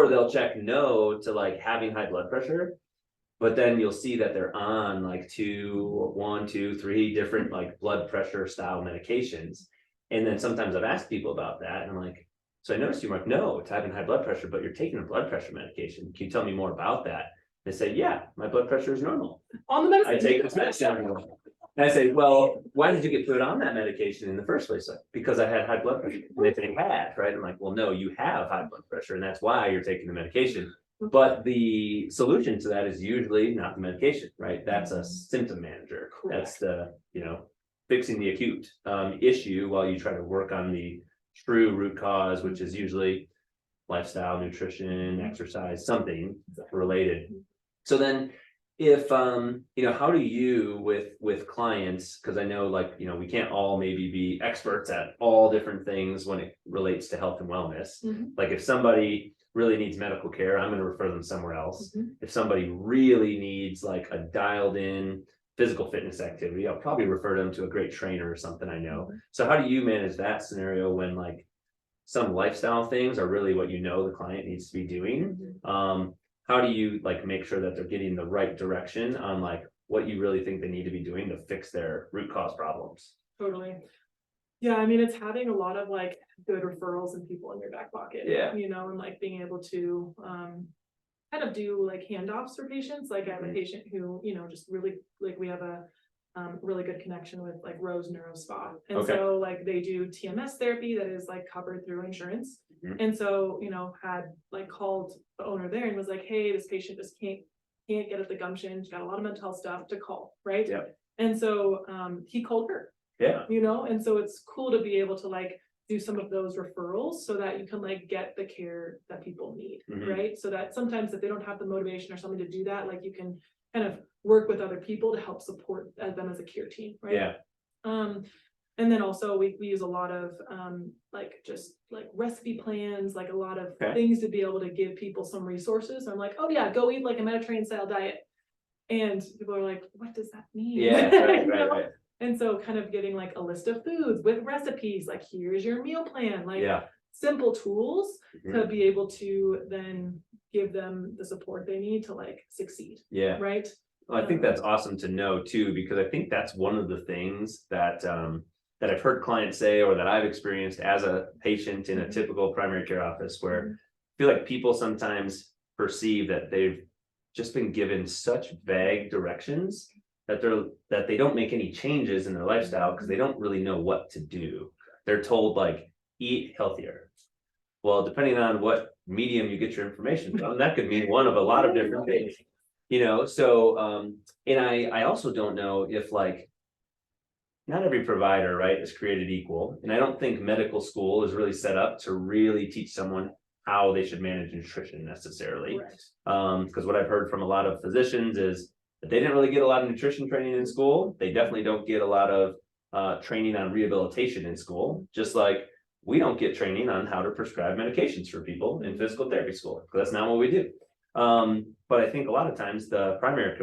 they'll check no to like having high blood pressure. But then you'll see that they're on like 1, 2, 3 different like blood pressure style medications. And then sometimes I've asked people about that, and I'm like, so I noticed you, Mark, no, it's having high blood pressure, but you're taking a blood pressure medication. Can you tell me more about that? They say, yeah, my blood pressure is normal. On the medicine. I take this medicine. And I say, well, why did you get put on that medication in the first place? Like, because I had high blood pressure. And they say, had, right? I'm like, well, no, you have high blood pressure, and that's why you're taking the medication. But the solution to that is usually not the medication, right? That's a symptom manager. Correct. That's the, fixing the acute issue while you try to work on the true root cause, which is usually lifestyle, nutrition, exercise, something related. So then if, how do you with clients, because I know like, we can't all maybe be experts at all different things when it relates to health and wellness. Like if somebody really needs medical care, I'm going to refer them somewhere else. If somebody really needs like a dialed in physical fitness activity, I'll probably refer them to a great trainer or something I know. So how do you manage that scenario when like some lifestyle things are really what the client needs to be doing? How do you like make sure that they're getting the right direction on like what you really think they need to be doing to fix their root cause problems? Totally. Yeah, I mean, it's having a lot of like good referrals and people in your back pocket, and like being able to kind of do like handoffs for patients. Like I have a patient who, just really like, we have a really good connection with like Rose Neuro Spa. And so like they do TMS therapy that is like covered through insurance. And so, had like called the owner there and was like, hey, this patient just can't get at the gumption. She's got a lot of mental health stuff to call. Right. And so he called her. And so it's cool to be able to like do some of those referrals so that you can like get the care that people need. Right. So that sometimes if they don't have the motivation or something to do that, like you can kind of work with other people to help support them as a care team. Right. And then also we use a lot of like just like recipe plans, like a lot of things to be able to give people some resources. I'm like, oh yeah, go eat like a Mediterranean style diet. And people are like, what does that mean? Right. And so kind of giving like a list of foods with recipes, like here's your meal plan, like simple tools Mhm. to be able to then give them the support they need to like succeed, Yeah. right? Well, I think that's awesome to know too, because I think that's one of the things that that I've heard clients say, or that I've experienced as a patient in a Mhm. typical primary care office, where Mhm. I feel like people sometimes perceive that they've just been given such vague directions that they don't make any changes in their lifestyle because they don't really know what to do. They're told like eat healthier. Well, depending on what medium you get your information from, that could mean one of a lot of different things. So and I also don't know if like not every provider, right, is created equal. And I don't think medical school is really set up to really teach someone how they should manage nutrition necessarily. Right. Because what I've heard from a lot of physicians is that they didn't really get a lot of nutrition training in school. They definitely don't get a lot of training on rehabilitation in school, just like we don't get training on how to prescribe medications for people in physical therapy school, because that's not what we do. But I think a lot of times the primary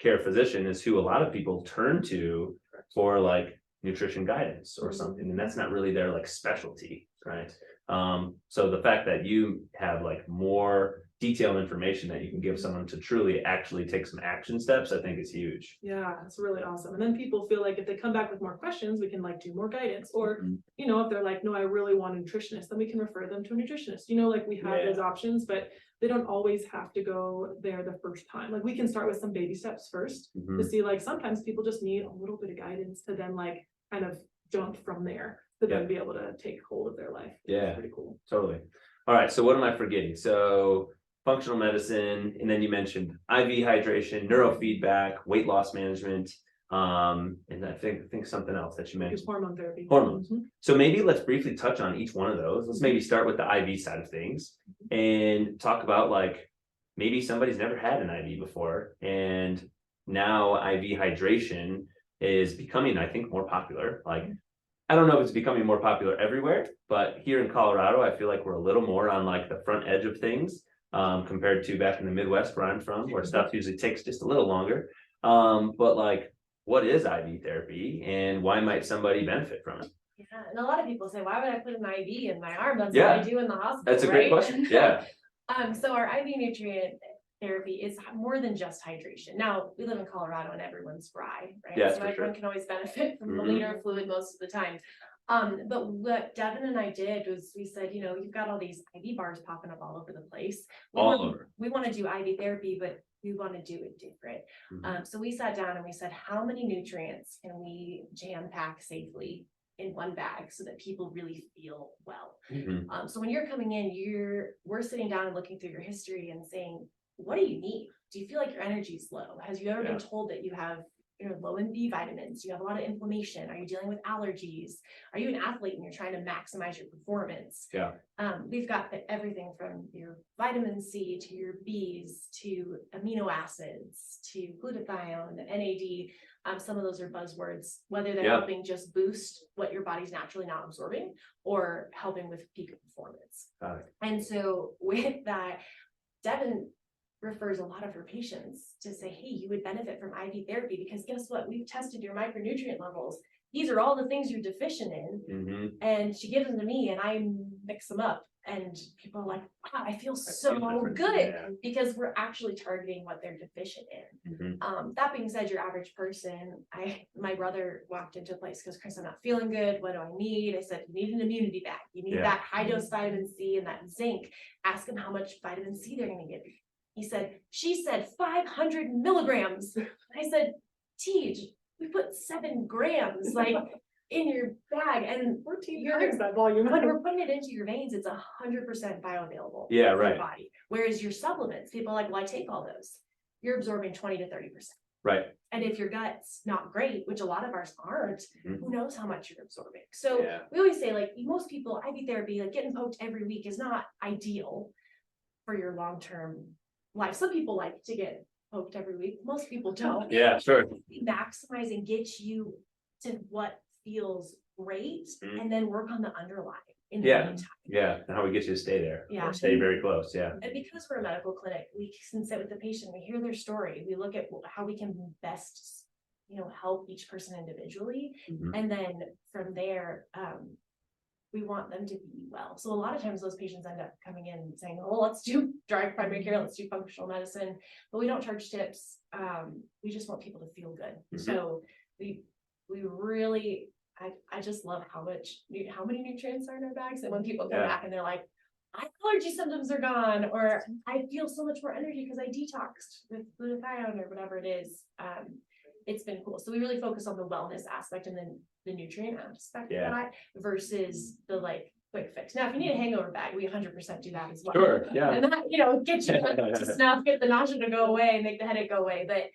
care physician is who a lot of people turn to for like nutrition guidance or something, and that's not really their like specialty, right? So the fact that you have like more detailed information that you can give someone to truly actually take some action steps, I think is huge. Yeah, it's really awesome. And then people feel like if they come back with more questions, we can like do more guidance. Or, Mhm. if they're like, no, I really want a nutritionist, then we can refer them to a nutritionist. Like we have those options, but they don't always have to go there the first time. Like we can start with some baby steps first to Mhm. see like sometimes people just need a little bit of guidance to then like kind of jump from there to then be able to take hold of their life. Yeah. It's pretty cool. Totally. All right. So what am I forgetting? So functional medicine, and then you mentioned IV hydration, neurofeedback, weight loss management, and I think something else that you Use mentioned. hormone therapy. Hormones. Mhm. So maybe let's briefly touch on each one of those. Let's maybe start with the IV side of things and talk about like maybe somebody's never had an IV before, and now IV hydration is becoming, I think, more popular. Like I don't know if it's becoming more popular everywhere, but here in Colorado, I feel like we're a little more on like the front edge of things compared to back in the Midwest where I'm from, where stuff usually takes just a little longer. But like, what is IV therapy and why might somebody benefit from it? Yeah, and a lot of people say, why would I put an IV in my arm? That's Yeah. what I do in the hospital. That's a great right? question. Yeah. So our IV nutrient therapy is more than just hydration. Now, we live in Colorado and everyone's dry, right? Yes, So for everyone sure. can always benefit from the Mhm. leader fluid most of the time. But what Devon and I did was we said, you've got all these IV bars popping up all over the place. We want to do IV therapy, but we want to do it different. Mhm. So we sat down and we said, how many nutrients can we jam pack safely in one bag so that people really feel well? Mhm. So when you're coming in, we're sitting down and looking through your history and saying, what do you need? Do you feel like your energy's low? Has you ever been told that you have low in B vitamins? You have a lot of inflammation? Are you dealing with allergies? Are you an athlete and you're trying to maximize your performance? Yeah. We've got everything from your vitamin C to your B's to amino acids to glutathione, NAD. Some of those are buzzwords, whether they're helping just boost what your body's naturally not absorbing or helping with peak performance. And so with that, Devon refers a lot of her patients to say, hey, you would benefit from IV therapy because guess what? We've tested your micronutrient levels. These are all the things you're deficient in. Mhm. And she gives them to me and I mix them up. And people are like, wow, I feel so good because we're actually targeting what they're deficient in. Mhm. That being said, your average person, my brother walked into a place because Chris, I'm not feeling good. What do I need? I said, you need an immunity bag. You need that high dose vitamin C and that zinc. Ask them how much vitamin C they're going to get. She said 500 milligrams. I said, Tej, we put 7 grams like in your bag and 14 times that volume. when we're putting it into your veins, it's 100% bioavailable Yeah, for right. your body. Whereas your supplements, people are like, well, I take all those. You're absorbing 20 to 30%. Right. And if your gut's not great, which a lot of ours aren't, Mhm. who knows how much you're absorbing? So we always say, like, most people, IV therapy, like getting poked every week is not ideal for your long-term life. Some people like to get poked every week. Most people don't. Yeah, sure. Maximize and get you to what feels great, and then work on the underlying in the meantime. Yeah, and how we get you to stay there Yeah. or stay very close. Yeah. And because we're a medical clinic, we can sit with the patient, we hear their story, we look at how we can best, help each person individually. Mhm. And then from there, we want them to be well. So a lot of times those patients end up coming in saying, oh, let's do direct primary care, let's do functional medicine, but we don't charge tips. We just want people to feel good. So we really, I just love how many nutrients are in our bags. And when people come back and they're like, my allergy symptoms are gone, or I feel so much more energy because I detoxed with glutathione or whatever it is. It's been cool. So we really focus on the wellness aspect and then the nutrient aspect of that versus the like quick fix. Now, if you need a hangover bag, we 100% do that as well. Sure, yeah. And that, get you to snuff, get the nausea to go away, make the headache go away. But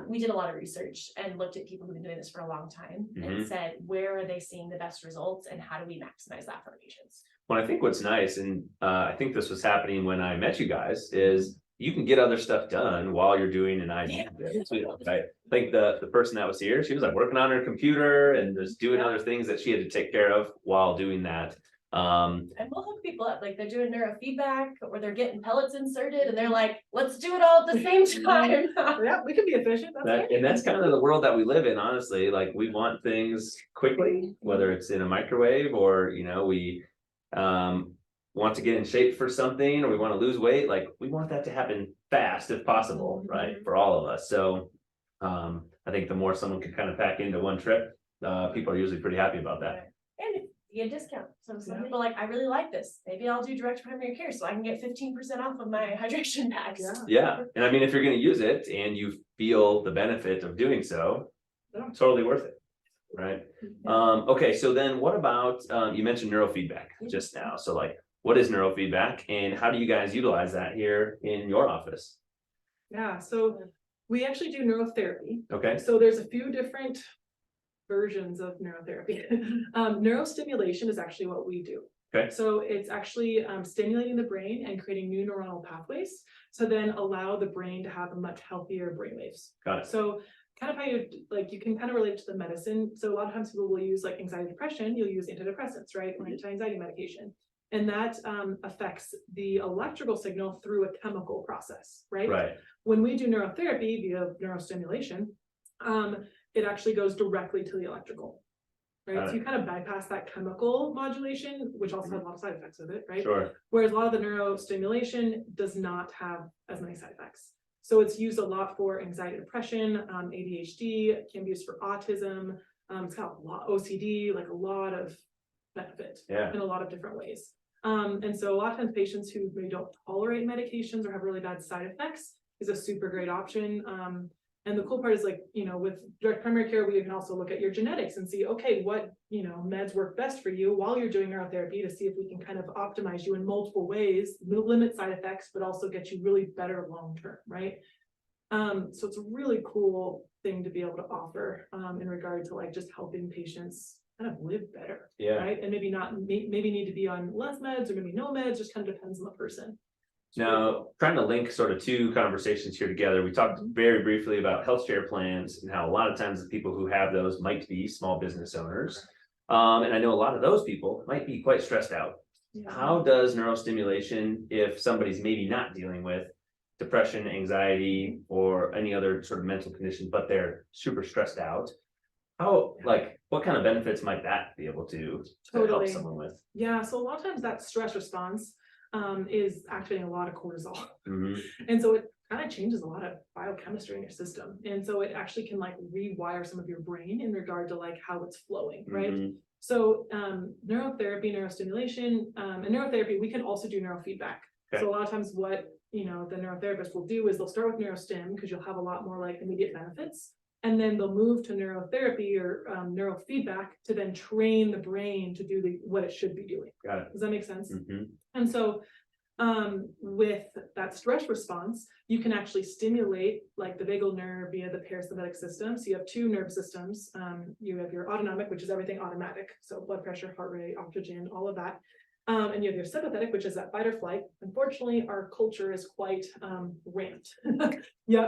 we did a lot of research and looked at people who've been doing this for a long time and said, where are they seeing the best results and how do we maximize that for our patients? Well, I think what's nice, and I think this was happening when I met you guys, is you can get other stuff done while you're doing an IV. Right? I think the person that was here, she was like working on her computer and just doing other things that she had to take care of while doing that. And we'll hook people up, like they're doing neurofeedback or they're getting pellets inserted and they're like, let's do it all at the same time. Yeah, we can be efficient. And that's kind of the world that we live in, honestly. Like we want things quickly, whether it's in a microwave or, we want to get in shape for something or we want to lose weight. Like we want that to happen fast if possible, right? For all of us. So I think the more someone can kind of pack into one trip, people are usually pretty happy about that. And you get a discount. So some people are like, I really like this. Maybe I'll do direct primary care so I can get 15% off of my hydration bags. Yeah. And I mean, if you're going to use it and you feel the benefit of doing so, totally worth it. Right. Okay. So then what about, you mentioned neurofeedback just now. So like, what is neurofeedback and how do you guys utilize that here in your office? Yeah. So we actually do neurotherapy. Okay. So there's a few different versions of neurotherapy. Neurostimulation is actually what we do. Okay. So it's actually stimulating the brain and creating new neuronal pathways to then allow the brain to have a much healthier brainwaves. Got it. So kind of how you can kind of relate to the medicine. So a lot of times people will use like anxiety, depression, you'll use antidepressants, right? Or anti-anxiety medication. And that affects the electrical signal through a chemical process, right? Right. When we do neurotherapy via neurostimulation, it actually goes directly to the electrical, right? So you kind of bypass that chemical modulation, which also has a lot of side effects with it, right? Sure. Whereas a lot of the neurostimulation does not have as many side effects. So it's used a lot for anxiety, depression, ADHD, it can be used for autism. It's got a lot OCD, like a lot of benefit in a lot of different ways. And so a lot of times patients who maybe don't tolerate medications or have really bad side effects is a super great option. And the cool part is like, with direct primary care, we can also look at your genetics and see, okay, what, meds work best for you while you're doing neurotherapy to see if we can kind of optimize you in multiple ways, limit side effects, but also get you really better long-term, right? So it's a really cool thing to be able to offer in regard to like just helping patients kind of live better, right? And maybe need to be on less meds or maybe no meds, just kind of depends on the person. Now, trying to link sort of two conversations here together, we talked very briefly about health share plans and how a lot of times the people who have those might be small business owners. And I know a lot of those people might be quite stressed out. How does neurostimulation, if somebody's maybe not dealing with depression, anxiety, or any other sort of mental condition, but they're super stressed out, what kind of benefits might that be able to help someone with? Yeah, so a lot of times that stress response is activating a lot of cortisol. And so it kind of changes a lot of biochemistry in your system. And so it actually can like rewire some of your brain in regard to like how it's flowing, right? So neurotherapy, neurostimulation, and neurotherapy, we can also do neurofeedback. So a lot of times what, the neurotherapist will do is they'll start with neurostim because you'll have a lot more like immediate benefits. And then they'll move to neurotherapy or neurofeedback to then train the brain to do what it should be doing. Got it. Does that make sense? And so with that stress response, you can actually stimulate like the vagal nerve via the parasympathetic system. So you have two nerve systems. You have your autonomic, which is everything automatic. So blood pressure, heart rate, oxygen, all of that. And you have your sympathetic, which is that fight or flight. Unfortunately, our culture is quite ramped.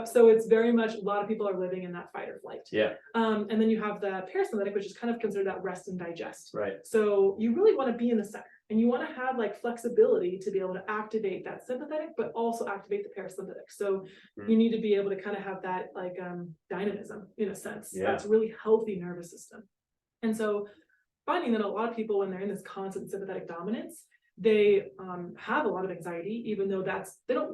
So it's very much, a lot of people are living in that fight or flight. And then you have the parasympathetic, which is kind of considered that rest and digest. Right. So you really want to be in the center and you want to have like flexibility to be able to activate that sympathetic, but also activate the parasympathetic. So you need to be able to kind of have that like dynamism in a sense. That's a really healthy nervous system. And so finding that a lot of people, when they're in this constant sympathetic dominance, they have a lot of anxiety, even though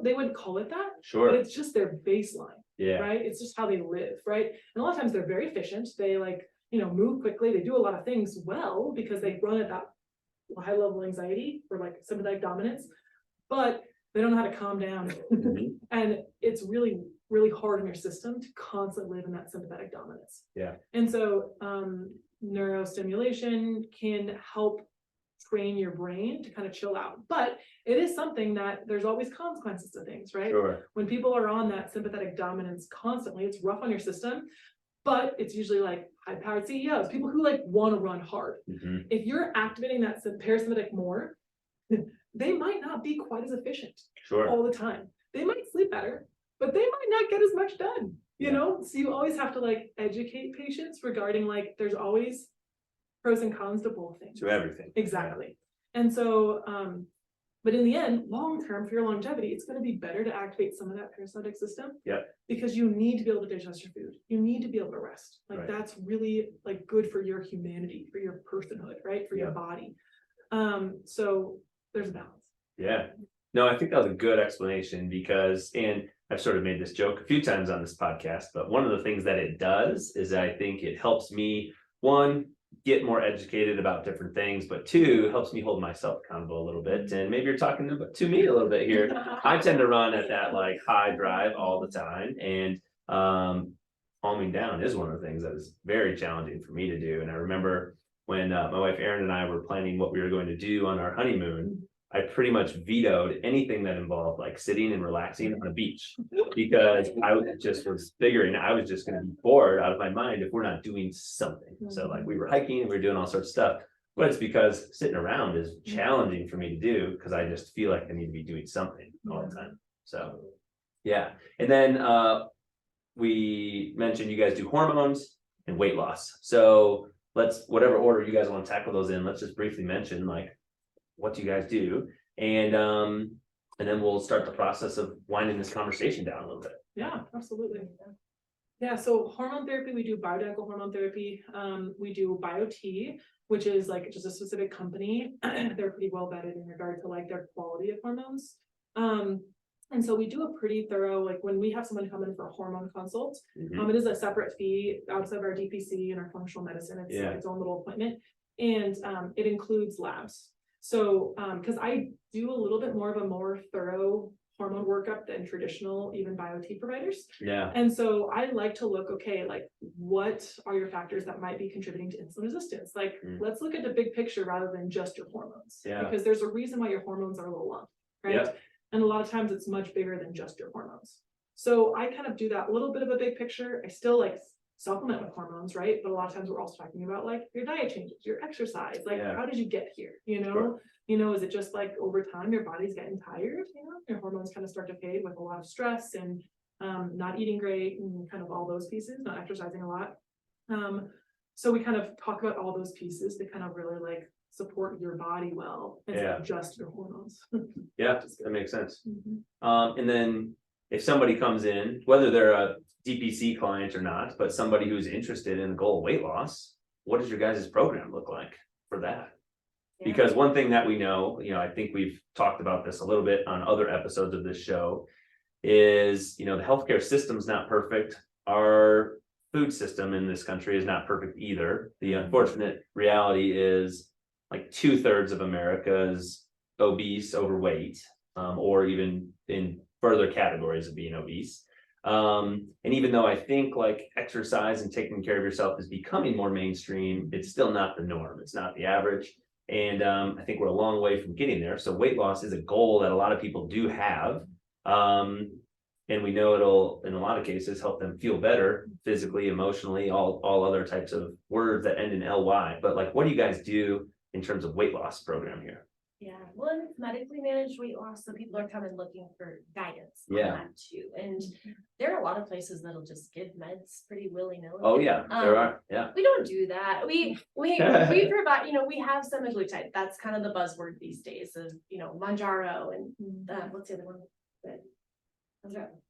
they wouldn't call it that, but Sure. it's just their baseline, Yeah. right? It's just how they live, right? And a lot of times they're very efficient. They move quickly. They do a lot of things well because they run at that high level anxiety or like sympathetic dominance, but they don't know how to calm down. Mhm. And it's really, really hard in your system to constantly live in that sympathetic dominance. Yeah. And so neurostimulation can help train your brain to kind of chill out. But it is something that there's always consequences to things, right? Sure. When people are on that sympathetic dominance constantly, it's rough on your system, but it's usually like high-powered CEOs, people who like want to run hard. Mhm. If you're activating that parasympathetic more, they might not be quite as efficient Sure. all the time. They might sleep better, but they might not get as much done, you know? So you always have to like educate patients regarding like, there's always pros and cons to both things. To everything. Exactly. And so, but in the end, long-term for your longevity, it's going to be better to activate some of that parasympathetic system. Yeah. Because you need to be able to digest your food. You need to be able to rest. Like Right. that's really like good for your humanity, for your personhood, right? For your body. So there's a balance. Yeah. No, I think that was a good explanation because, and I've sort of made this joke a few times on this podcast, but one of the things that it does is I think it helps me, one, get more educated about different things, but two, helps me hold myself accountable a little bit. And maybe you're talking to me a little bit here. I tend to run at that like high drive all the time, and calming down is one of the things that is very challenging for me to do. And I remember when my wife Erin and I were planning what we were going to do on our honeymoon, I pretty much vetoed anything that involved like sitting and relaxing on a beach because I just was figuring I was just going to be bored out of my mind if we're not doing something. So like we were hiking and we were doing all sorts of stuff, but it's because sitting around is challenging for me to do because I just feel like I need to be doing something all the time. So yeah. And then we mentioned you guys do hormones and weight loss. So whatever order you guys want to tackle those in, let's just briefly mention like what do you guys do, and then we'll start the process of winding this conversation down a little bit. Yeah, absolutely. Yeah, so hormone therapy, we do bioidentical hormone therapy. We do BioT, which is like just a specific company. They're pretty well vetted in regard to like their quality of hormones. And so we do a pretty thorough, like when we have someone come in for a hormone consult, it is a separate fee outside of our DPC and our functional medicine. It's its own little appointment, and it includes labs. So, because I do a little bit more of a more thorough hormone workup than traditional, even BioT providers. Yeah. And so I like to look, okay, like what are your factors that might be contributing to insulin resistance? Like, let's look at the big picture rather than just your hormones. Yeah. Because there's a reason why your hormones are a little lumped, right? Yep. And a lot of times it's much bigger than just your hormones. So I kind of do that little bit of a big picture. I still like supplement with hormones, right? But a lot of times we're also talking about like your diet changes, your exercise, like how did you get here? Sure. Is it just like over time your body's getting tired? Your hormones kind of start to fade with a lot of stress and not eating great and kind of all those pieces, not exercising a lot. So we kind of talk about all those pieces to kind of really like support your body well instead of just your hormones. Yeah, that makes sense. And then if somebody comes in, whether they're a DPC client or not, but somebody who's interested in the goal of weight loss, what does your guys' program look like for that? Yeah. Because one thing that we know, I think we've talked about this a little bit on other episodes of this show, is, the healthcare system's not perfect. Our food system in this country is not perfect either. The unfortunate reality is like 2/3 of America is obese, overweight, or even in further categories of being obese. And even though I think like exercise and taking care of yourself is becoming more mainstream, it's still not the norm. It's not the average. And I think we're a long way from getting there. So weight loss is a goal that a lot of people do have. And we know it'll, in a lot of cases, help them feel better physically, emotionally, all other types of words that end in LY. But like, what do you guys do in terms of weight loss program here? Yeah, well, and it's medically managed weight loss, so people are coming looking for guidance on Yeah. that too. And there are a lot of places that'll just give meds pretty willy-nilly. Oh yeah, there are. Yeah. We don't do that. We provide, we have semaglutide. That's kind of the buzzword these days of, Mounjaro and what's the other one?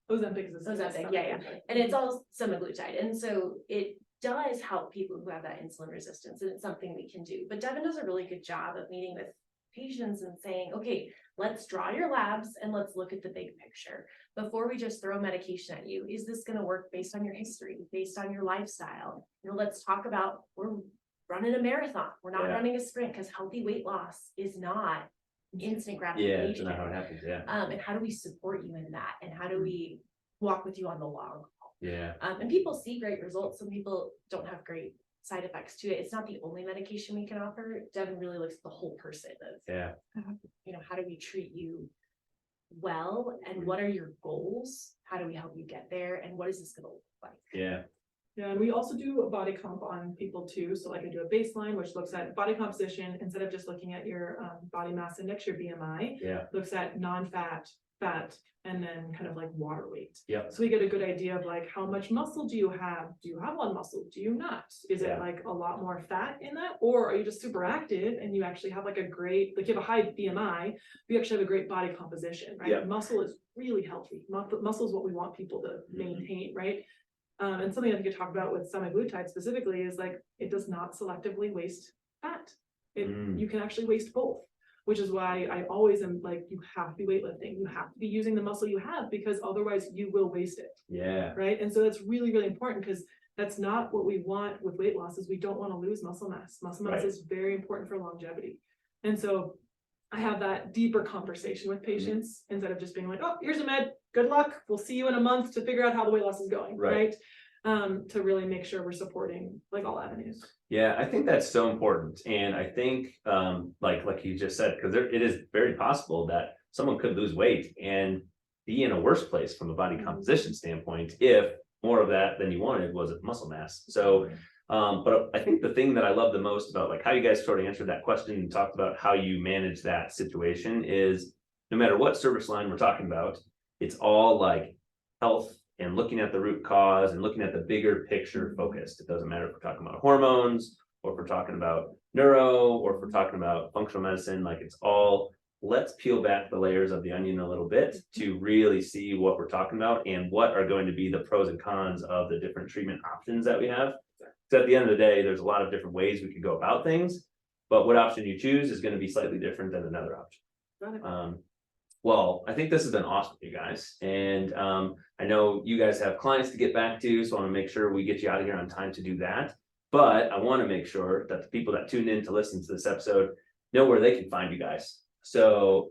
Ozempic is Ozempic, yeah. And it's all semaglutide. And so it does help people who have that insulin resistance, and it's something we can do. But Devon does a really good job of meeting with patients and saying, okay, let's draw your labs and let's look at the big picture before we just throw medication at you. Is this going to work based on your history, based on your lifestyle? Let's talk about, we're running a marathon, we're not running a sprint, because healthy weight loss is not instant gratification. Yeah, it's not how it happens. Yeah. And how do we support you in that, and how do we walk with you on the long haul? Yeah. And people see great results. Some people don't have great side effects to it. It's not the only medication we can offer. Devon really looks at the whole person of, how do we treat you well, and what are your goals? How do we help you get there? And what is this going to look like? Yeah. Yeah, and we also do a body comp on people too. So like I do a baseline, which looks at body composition instead of just looking at your body mass index, your BMI. Yeah. Looks at non-fat, fat, and then kind of like water weight. Yeah. So we get a good idea of like, how much muscle do you have? Do you have one muscle? Do you not? Is it like a lot more fat in that? Or are you just super active and you actually have like a great, like you have a high BMI, but you actually have a great body composition, right? Yeah. Muscle is really healthy. Muscle is what we want people to maintain, right? And something that you could talk about with semaglutide specifically is like, it does not selectively waste fat. You can actually waste both, which is why I always am like, you have to be weightlifting. You have to be using the muscle you have, because otherwise you will waste it. Yeah. Right. And so that's really, really important, because that's not what we want with weight loss. Is we don't want to lose muscle mass. Muscle mass is very important for longevity. And so I have that deeper conversation with patients instead of just being like, oh, here's a med, good luck, we'll see you in a month to figure out how the weight loss is going, right? To really make sure we're supporting like all avenues. Yeah, I think that's so important. And I think like you just said, because it is very possible that someone could lose weight and be in a worse place from a body composition standpoint if more of that than you wanted was muscle mass. So but I think the thing that I love the most about like how you guys sort of answered that question and talked about how you manage that situation is, no matter what service line we're talking about, it's all like health and looking at the root cause and looking at the bigger picture focused. It doesn't matter if we're talking about hormones, or if we're talking about neuro, or if we're talking about functional medicine. Like, it's all, let's peel back the layers of the onion a little bit to really see what we're talking about and what are going to be the pros and cons of the different treatment options that we have. So at the end of the day, there's a lot of different ways we could go about things, but what option you choose is going to be slightly different than another option. Well, I think this has been awesome, you guys. And I know you guys have clients to get back to, so I want to make sure we get you out of here on time to do that. But I want to make sure that the people that tuned in to listen to this episode know where they can find you guys. So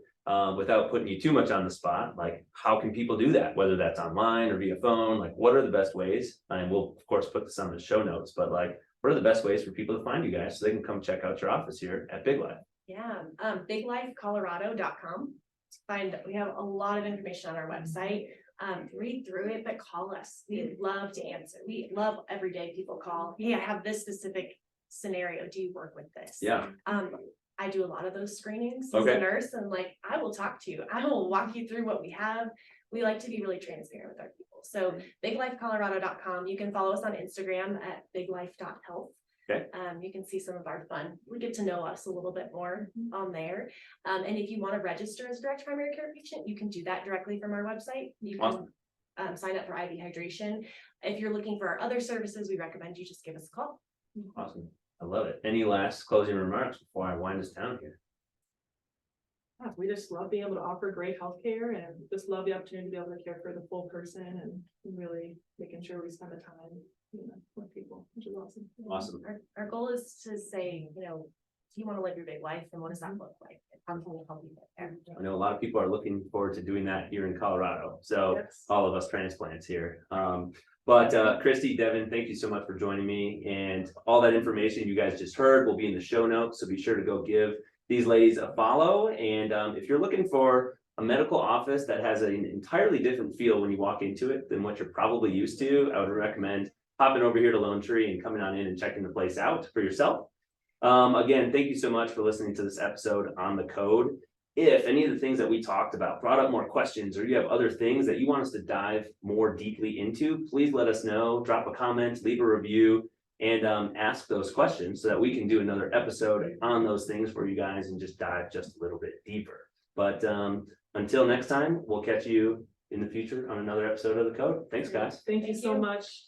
without putting you too much on the spot, like, how can people do that? Whether that's online or via phone, like, what are the best ways? And we'll of course put this on the show notes, but like, what are the best ways for people to find you guys so they can come check out your office here at Big Life? Yeah, biglifecolorado.com. We have a lot of information on our website. Read through it, but call us. We love to answer. We love everyday people call. Hey, I have this specific scenario. Do you work with this? Yeah. I do a lot of those screenings as a nurse, and like, I will talk to you. I will walk you through what we have. We like to be really transparent with our people. So biglifecolorado.com. You can follow us on Instagram at biglife.health. Okay. You can see some of our fun. We get to know us a little bit more on there. And if you want to register as a direct primary care patient, you can do that directly from our website. You can sign up for IV hydration. If you're looking for our other services, we recommend you just give us a call. Awesome. I love it. Any last closing remarks before I wind us down here? We just love being able to offer great healthcare, and just love the opportunity to be able to care for the full person and really making sure we spend the time, with people, which is awesome. Awesome. Our goal is to say, do you want to live your big life, and what does that look like? How can we help you get there? I know a lot of people are looking forward to doing that here in Colorado. So all of us transplants here. But Christy, Devon, thank you so much for joining me. And all that information you guys just heard will be in the show notes. So be sure to go give these ladies a follow. And if you're looking for a medical office that has an entirely different feel when you walk into it than what you're probably used to, I would recommend hopping over here to Lone Tree and coming on in and checking the place out for yourself. Again, thank you so much for listening to this episode on the code. If any of the things that we talked about brought up more questions, or you have other things that you want us to dive more deeply into, please let us know. Drop a comment, leave a review, and ask those questions so that we can do another episode on those things for you guys and just dive just a little bit deeper. But until next time, we'll catch you in the future on another episode of The Code. Thanks, guys. Thank you so much.